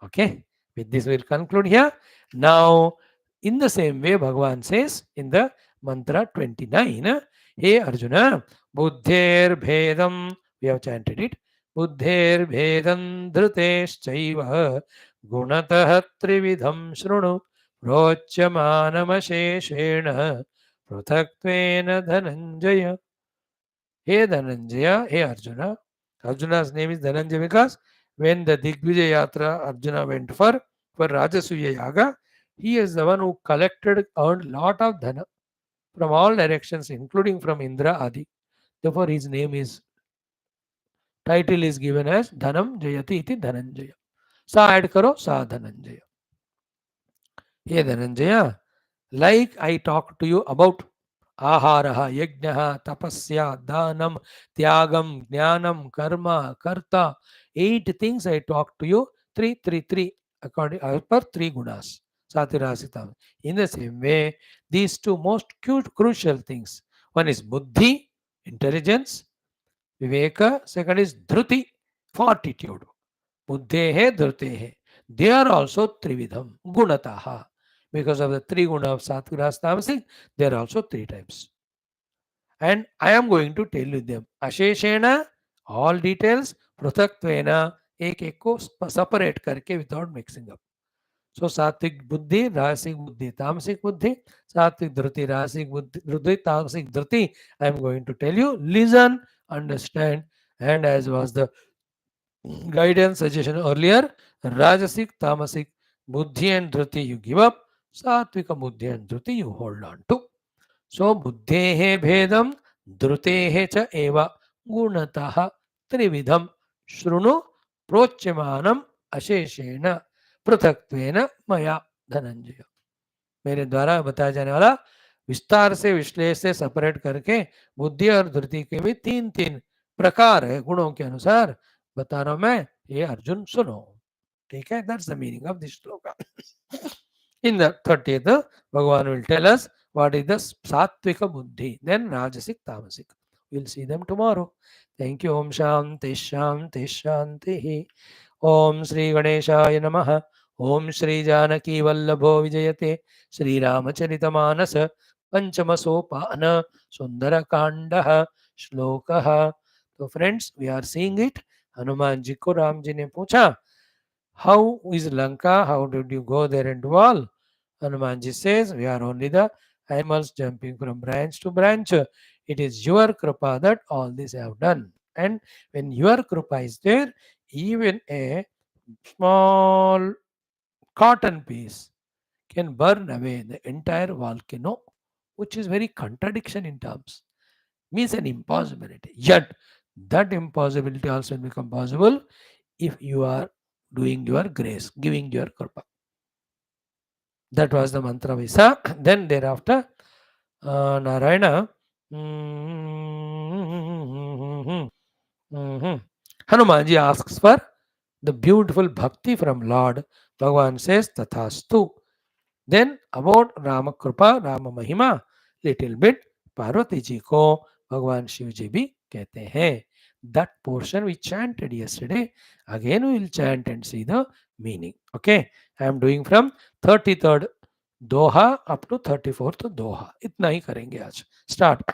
Okay. With this we'll conclude here. Now, in the same way, Bhagavan says in the mantra 29, Hey Arjuna, Buddher Bhedam, we have chanted it. Buddher Bhedam Dhruteshchaiva Gunatah Trividham Shrunu Rochyamanamasheshena Pruthaktvena Dhananjaya. Hey Dhananjaya, hey Arjuna. Arjuna's name is Dhananjaya because when the Digvijaya Yatra Arjuna went for Rajasuya Yaga, he is the one who collected, earned lot of dhana from all directions, including from Indra Adi. Therefore, his name is, title is given as Dhanam Jayati iti Dhananjaya. Sa add karo, Sa Dhananjaya. Hey Dhananjaya, like I talked to you about Aharaha, Yajnaha, Tapasya, Dhanam, Tyagam, Jnanam, Karma, Karta. 8 things I talked to you. 3, according as per 3 gunas. Satirasita. In the same way, these two most crucial things. One is Buddhi, intelligence, Viveka. Second is Dhruti, fortitude. Buddhehe, Dhrutehe. They are also Trividham, Gunataha. Because of the 3 guna of Satviras Tamasik, they are also 3 types. And I am going to tell you them. Asheshena, all details, Pruthakttvena, ek ko separate karke without mixing up. So Satvik Buddhi, Rasic Buddhi, Tamasic Buddhi, Satvik Dhruti, Rasic Buddhi, Tamasic Dhruti. I am going to tell you. Listen, understand, and as was the guidance suggestion earlier, Rajasic, Tamasic, Buddhi and Dhruti you give up, Satvika Buddhi and Dhruti you hold on to. So Buddhehe Bhedam, Dhrutehe cha eva Gunataha Trividham Shrunu Prochyamanam Asheshena Pruthaktvena Maya Dhananjaya. मेरे द्वारा बताया जाने वाला विस्तार से विश्लेषण से separate करके बुद्धि और धृति के भी 3 प्रकार है गुणों के अनुसार बता रहा हूं मैं. ये अर्जुन सुनो. ठीक है. That's the meaning of this shloka. In the 30th, Bhagavan will tell us what is the Sattvika Buddhi, then Rajasic, Tamasic. We'll see them tomorrow. Thank you. Om Shanti Shanti Shanti. Om Shri Ganeshaya Namaha. Om Shri Janaki Vallabho Vijayate. Shri Ramacharita Manasa. Panchama Sopana. Sundara Kandaha. Shlokaha. तो friends, we are seeing it. Hanuman ji को राम जी ने पूछा, how is Lanka, how did you go there and do all? Hanuman ji says, we are only the animals jumping from branch to branch. It is your kripa that all this I have done. And when your kripa is there, even a small cotton piece can burn away the entire volcano, which is very contradiction in terms, means an impossibility. Yet that impossibility also will become possible if you are doing your grace, giving your kripa. That was the mantra Visa. Then thereafter, Narayana, mm, Hanumanji asks for the beautiful bhakti from Lord. Bhagavan says, Tathastu. Then about Rama Kripa, Rama Mahima, little bit Parvati ji को भगवान शिव जी भी कहते हैं. That portion we chanted yesterday. Again we will chant and see the meaning. Okay. I am doing from 33rd doha up to 34th doha. इतना ही करेंगे आज. Start.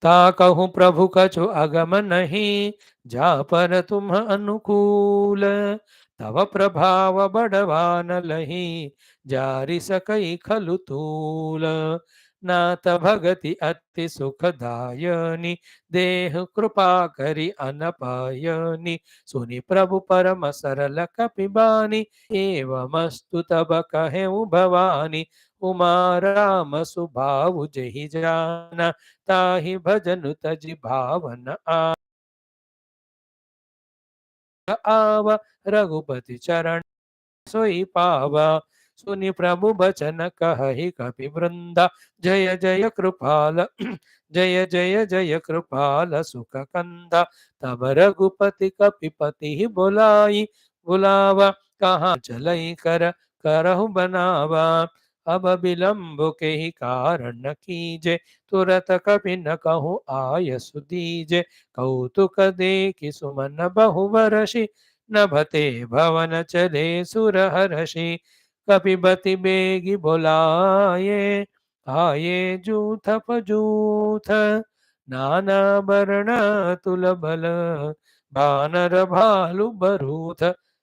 ता कहूँ प्रभु कछु अगम नहीं, जा पर तुम अनुकूल, तव प्रभाव बड़वान लही, जारि सकई खलु तूल. नाथ भगति अति सुखदायनि, देह कृपा करि अनपायनि, सुनि प्रभु परम सरल कपिबानी, एवमस्तु तब कहेउ भवानी. उमा राम सुभाव जहि जाना, ताहि भजन तजि भावन आव, रघुपति चरण सोई पावा. सुनि प्रभु बचन कहहि कपि वृंदा, जय जय कृपाल जय जय जय कृपाल सुख कंदा. तब रघुपति कपिपति बुलाई, बुलावा कहाँ चलई कर करहु बनावा. अब विलंब के ही कारण कीजे, तुरत कपि न कहूँ आय सुदीजे. कौतुक देखि सुमन बहु बरषि, नभते भवन चले सुरहर्षि. कपिबति बेगी बोलाये, आये जूथ पजूथ, नाना वर्ण तुल बल, बानर भालु बरूथ.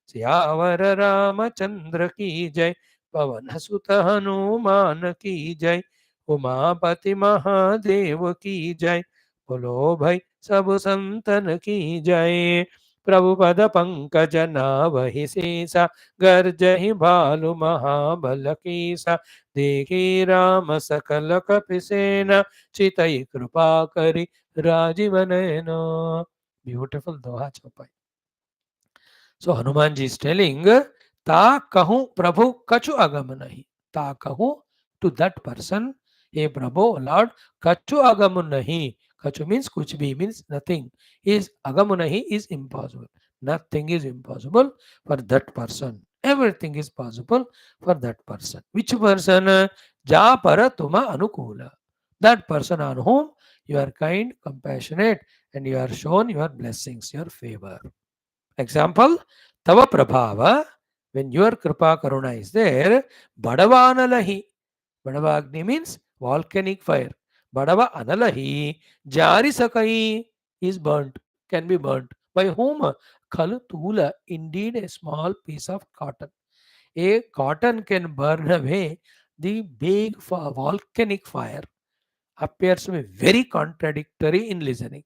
सियावर रामचंद्र की जय, पवन सुत हनुमान की जय, उमापति महादेव की जय. बोलो भाई सब संतन की जय. प्रभु पद पंकज नावहि सीसा, गर्जहि भालु महाबल कीसा. देखी राम सकल कपिसेना, चितई कृपा करि राजीव नयना. ब्यूटीफुल दोहा चौपाई. So Hanumanji is telling, Ta kahu Prabhu kachu agam nahi. Ta kahu to that person, Hey Prabhu, Lord, kachu agam nahi. Kachu means kuch bhi, means nothing. Is agam nahi is impossible. Nothing is impossible for that person. Everything is possible for that person. Which person? Ja para tuma anukula. That person on whom you are kind, compassionate, and you are shown your blessings, your favor. Example, Tava Prabhava, when your Kripa Karuna is there, Badava Analahi. Badava Agni means volcanic fire. Badava Analahi, Jari Sakai is burnt, can be burnt. By whom? Khalu Tula, indeed a small piece of cotton. A cotton can burn away the big volcanic fire. Appears to be very contradictory in listening.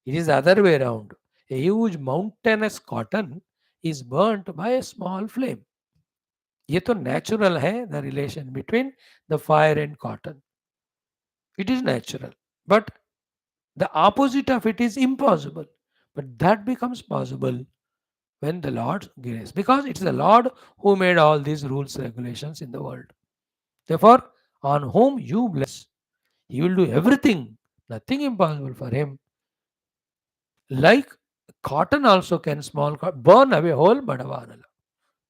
It is the other way around. A huge mountainous cotton is burnt by a small flame. ये तो natural है, the relation between the fire and cotton. It is natural. But the opposite of it is impossible. But that becomes possible when the Lord grace. Because it is the Lord who made all these rules, regulations in the world. Therefore, on whom you bless, He will do everything. Nothing impossible for Him. Like cotton also can burn away whole Badavanala.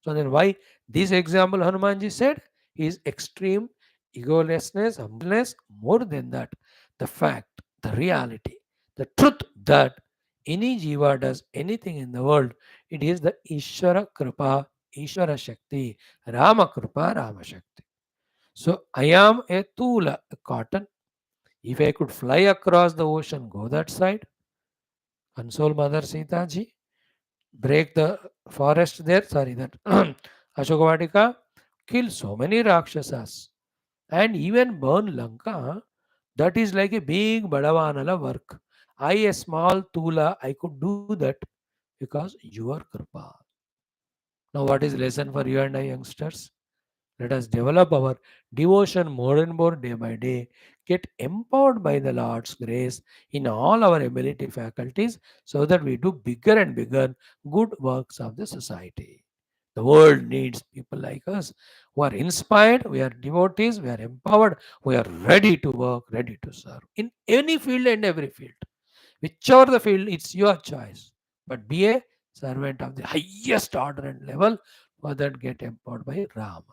So then why this example Hanumanji said is extreme egolessness, humbleness, more than that, the fact, the reality, the truth that any jiva does anything in the world, it is the Ishvara Kripa, Ishvara Shakti, Rama Kripa, Rama Shakti. So I am a tula, a cotton. If I could fly across the ocean, go that side, Console Mother Sita ji, break the forest there, sorry, that Ashoka kill so many Rakshasas and even burn Lanka. That is like a big Badavanala work. I, a small Tula, I could do that because your Kripa. Now, what is lesson for you and I, youngsters? Let us develop our devotion more and more day by day. Get empowered by the Lord's grace in all our ability faculties so that we do bigger and bigger good works of the society. The world needs people like us who are inspired, we are devotees, we are empowered, we are ready to work, ready to serve in any field and every field. Whichever the field, it's your choice. But be a servant of the highest order and level, for that get empowered by Rama.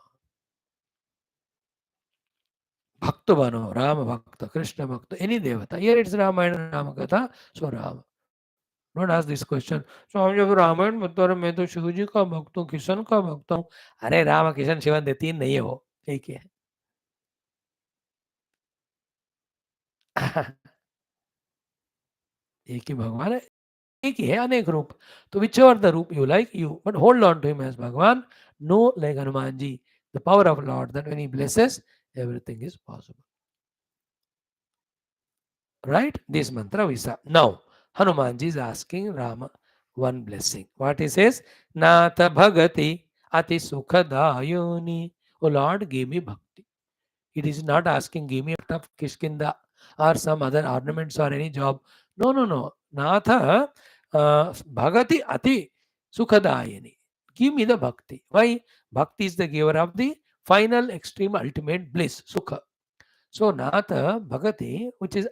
Bhakta bano, Rama Bhakta, Krishna Bhakta, any devata. Here it's Ramayana Rama Katha, so Rama. Don't ask this question. So हम जब रामायण बता रहे मैं तो शिव जी का भक्त हूँ, किशन का भक्त हूँ. अरे राम किशन शिवन दे तीन नहीं हो, एक ही है. एक ही भगवान है, एक ही है, अनेक रूप. तो विच एवर द रूप you like you, but hold on to him as भगवान. No like Hanuman ji, the power of lord that when he blesses everything is possible. Right? This mantra we saw. Now, Hanumanji is asking Rama one blessing. What he says? Natha bhagati ati sukhadayuni. Oh Lord, give me bhakti. It is not asking, give me a of kishkinda or some other ornaments or any job. No, no, no. Natha bhagati ati sukhadayini. Give me the bhakti. Why? Bhakti is the giver of the final, extreme, ultimate bliss, sukha. So Natha Bhagati, which is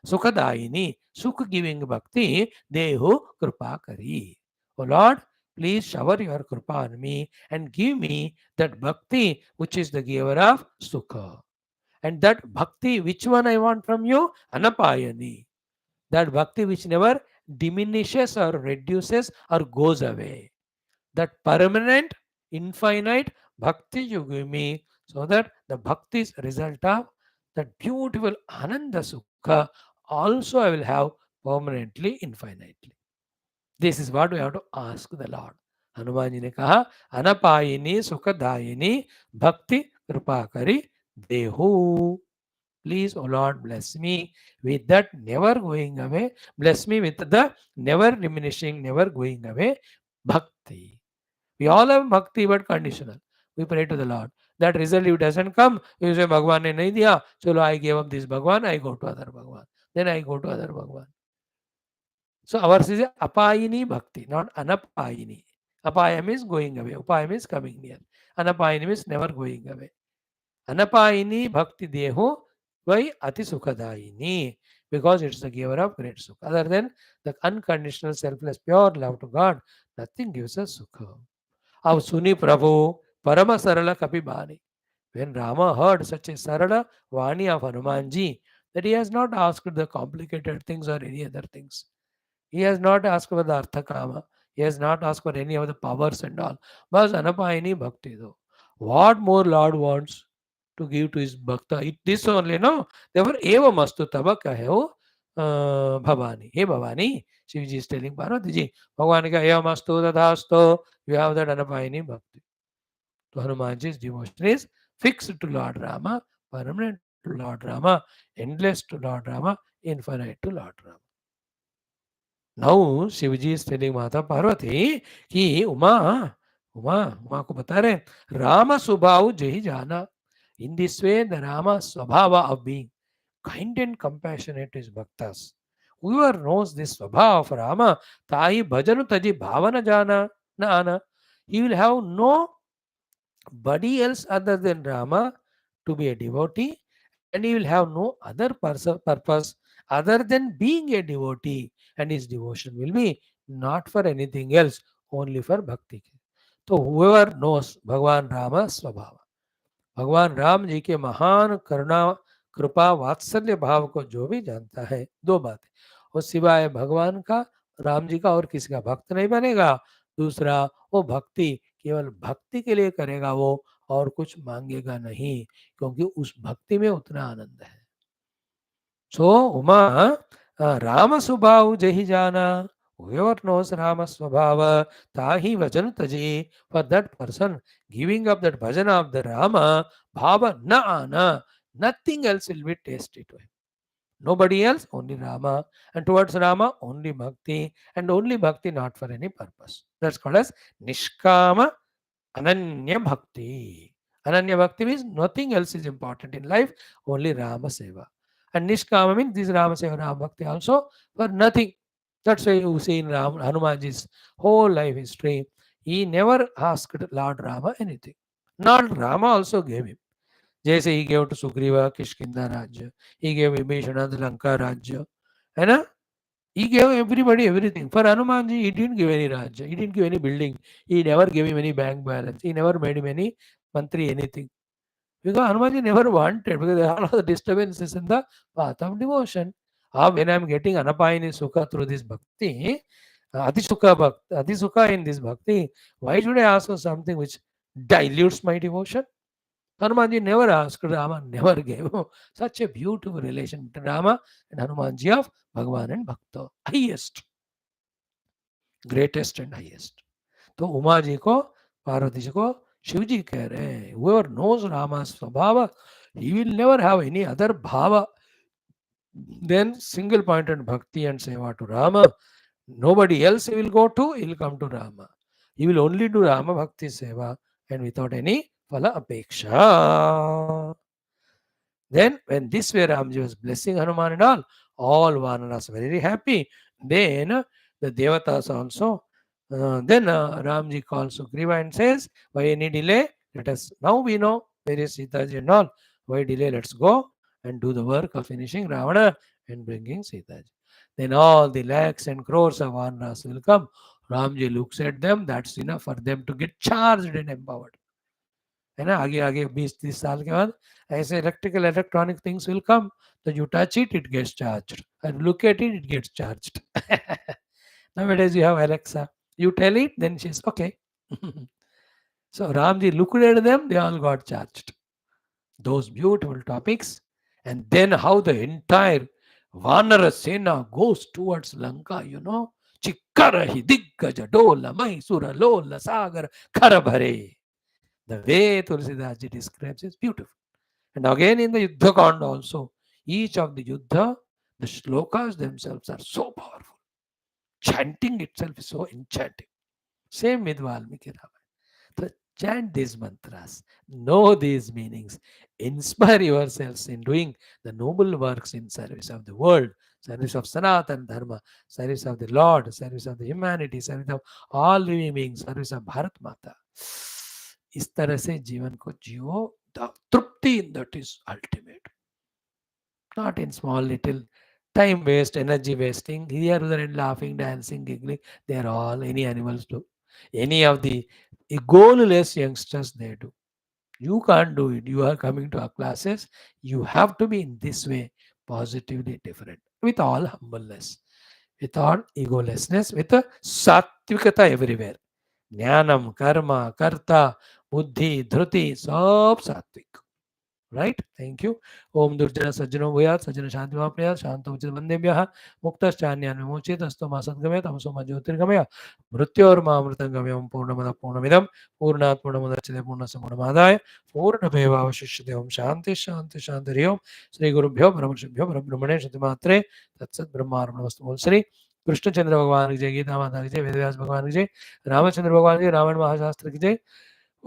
Sukhadayini, Sukh giving Bhakti, Dehu Kripa Kari. O Lord, please shower your Kripa on me and give me that Bhakti, which is the giver of Sukha. And that Bhakti, which one I want from you? Anapayani. That Bhakti which never diminishes or reduces or goes away. That permanent, infinite bhakti you give me, so that the bhakti is result of that beautiful Ananda Sukha also I will have permanently, infinitely. This is what we have to ask the Lord. Hanuman ji ने कहा अनपायिनी सुखदायिनी भक्ति कृपा करी देहु. Please, O Lord, bless me with that never going away. Bless me with the never diminishing, never going away bhakti. We all have bhakti, but conditional. We pray to the Lord. That result, if it doesn't come, you say, Bhagwan ne nahi diya. Chalo, I gave up this Bhagwan, I go to other Bhagwan. Then I go to other Bhagwan. So ours is apayini bhakti, not anapayini. Apaya means going away. Upaya means coming near. Anapayini means never going away. Anapayini bhakti deho vai ati sukhadayini, because it's the giver of great sukha. Other than the unconditional, selfless, pure love to God, nothing gives us sukha. Av suni Prabhu Parama Sarala Kapibani. When Rama heard such a Sarala Vani of Hanumanji, that he has not asked the complicated things or any other things. He has not asked for the Artha Kama. He has not asked for any of the powers and all. Bas Anapayini Bhakti though. What more Lord wants to give to his Bhakta? It this only, no? Therefore, Eva Mastu Tabaka Heo Bhavani. Hey Bhavani, Shivji is telling Parvati ji, Bhagwan ka Eva Mastu Tadhasto. You have that Anapayini Bhakti. So Hanumanji's devotion is fixed to Lord Rama, permanent to Lord Rama, endless to Lord Rama, infinite to Lord Rama. Now Shivji is telling Mata Parvati कि उमा को बता रहे राम स्वभाव जही जाना. In this way, the Rama Swabhava of being kind and compassionate to his bhaktas. Whoever knows this Swabhava of Rama, Tahi bhajanu taji bhavana jana na ana. He will have nobody else other than Rama to be a devotee, and he will have no other purpose other than being a devotee, and his devotion will be not for anything else, only for bhakti. So whoever knows Bhagwan Rama Swabhava, भगवान राम जी के महान करुणा कृपा वात्सल्य भाव को जो भी जानता है, दो बातें, वो सिवाय भगवान का, राम जी का और किसी का भक्त नहीं बनेगा. दूसरा, वो भक्ति केवल भक्ति के लिए करेगा वो, और कुछ मांगेगा नहीं, क्योंकि उस भक्ति में उतना आनंद है. So Uma Rama Subhavu Jahi Jana. Whoever knows Rama Swabhava, Tahi Vajan Taji. For that person, giving up that bhajana of the Rama, Bhava na ana. Nothing else will be tasty to him. Nobody else, only Rama. And towards Rama, only bhakti. And only bhakti, not for any purpose. That's called as Nishkama Ananya Bhakti. Ananya Bhakti means nothing else is important in life, only Rama Seva. And Nishkama means this Rama Seva, Rama Bhakti also for nothing. That's why you see in Hanumanji's whole life history, he never asked Lord Rama anything. Lord Rama also gave him. जैसे he gave to Sugriva Kishkinda Rajya, he gave Vibhishana the Lanka Rajya, है he gave everybody everything. For Hanumanji, he didn't give any Rajya, he didn't give any building, he never gave him any bank balance, he never made him any mantri anything. Because Hanumanji never wanted, because there are all the disturbances in the path of devotion. When I am getting Anapayani Sukha through this bhakti, Adi Sukha in this bhakti, why should I ask for something which dilutes my devotion? Hanumanji never asked, Rama never gave. Such a beautiful relation between Rama and Hanumanji of Bhagavan and Bhakta. Highest, greatest and highest. तो उमा जी को, पार्वती जी को शिव जी कह रहे हैं, whoever knows Rama's स्वभाव, he will never have any other bhava than single pointed bhakti and seva to Rama. Nobody else he will go to, he will come to Rama. He will only do Rama bhakti seva and without any phala apeksha. Then when this way Ramji was blessing Hanuman and all Vanaras were very happy. Then the Devatas also, then Ramji calls Sugriva and says, why any delay? Let us, now we know where is Sitaji and all. Why delay? Let's go and do the work of finishing Ravana and bringing Sitaji. Then all the lakhs and crores of Vanaras will come. Ramji looks at them, that's enough for them to get charged and empowered. है ना, आगे आगे 20-30 साल के बाद ऐसे electrical electronic things will come, तो you touch it, it gets charged, and look at it, it gets charged. Nowadays you have Alexa, you tell it, then she's okay. So Ramji looked at them, they all got charged. Those beautiful topics. And then how the entire Vanara Sena goes towards Lanka, you know. Chikkarahi diggaja dola maisura lola sagar karabhare. The way Tulsidas ji describes is beautiful. And again in the Yuddha Kanda also, each of the Yuddha, the shlokas themselves are so powerful. Chanting itself is so enchanting. Same with Valmiki Ramayana. So chant these mantras, know these meanings, inspire yourselves in doing the noble works in service of the world, service of Sanatana Dharma, service of the Lord, service of the humanity, service of all living beings, service of Bharat Mata. इस तरह से जीवन को जियो, the trupti in that is ultimate. Not in small little time waste, energy wasting, here, there, and laughing, dancing, giggling. They are all, any animals do. Any of the goalless youngsters, they do. You can't do it. You are coming to our classes. You have to be in this way, positively different, with all humbleness, with all egolessness, with a satvikata everywhere. Jnanam, karma, karta, buddhi, dhruti, सब सात्विक. Right? Thank you. Om Durjana Sajjano Bhuyat, Sajjana Shanti Mahaprayat, Shanto Uchit Vandebhyaha, Muktaschanyan Vimuchit, Asto Masatgamaya, Tamso Majyotirgamaya, Mrityor Mamritangamyam Purnamada Purnamidam, Purnat Purnamudachide Purnasamunamadaya, Purnameva Vashishyate Om Shanti Shanti Shanti Ri Om, Sri Gurubhyo Brahmashibhyo Brahmane Shanti Matre, Tatsat Brahmarpanamastu Sri Krishna चंद्र भगवान की जय, गीता माता की जय, वेदव्यास भगवान की जय, रामचंद्र भगवान की जय, रामायण महाशास्त्र की जय,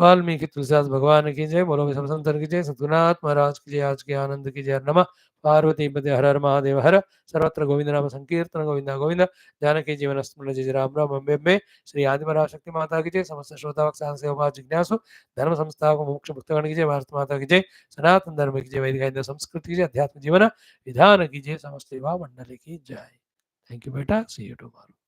वाल्मीकि तुलसीदास भगवान की जय, बोलो सब संतन की जय, सद्गुरुनाथ महाराज की जय, आज के आनंद की जय, नमः पार्वती पते हर हर महादेव हर, सर्वत्र गोविंद नाम संकीर्तन गोविंद गोविंद, जानकी जीवन स्मरण जय राम राम अम्बे में, श्री आदि पराशक्ति माता की जय, समस्त श्रोता वत्सल सेवा जिज्ञासु धर्म संस्था को मोक्ष भक्तगण की जय, भारत माता की जय, सनातन धर्म की जय, वैदिक संस्कृति की जय, अध्यात्म जीवन विधान की जय, समस्त युवा मंडली की जय. Thank you, beta. See you tomorrow.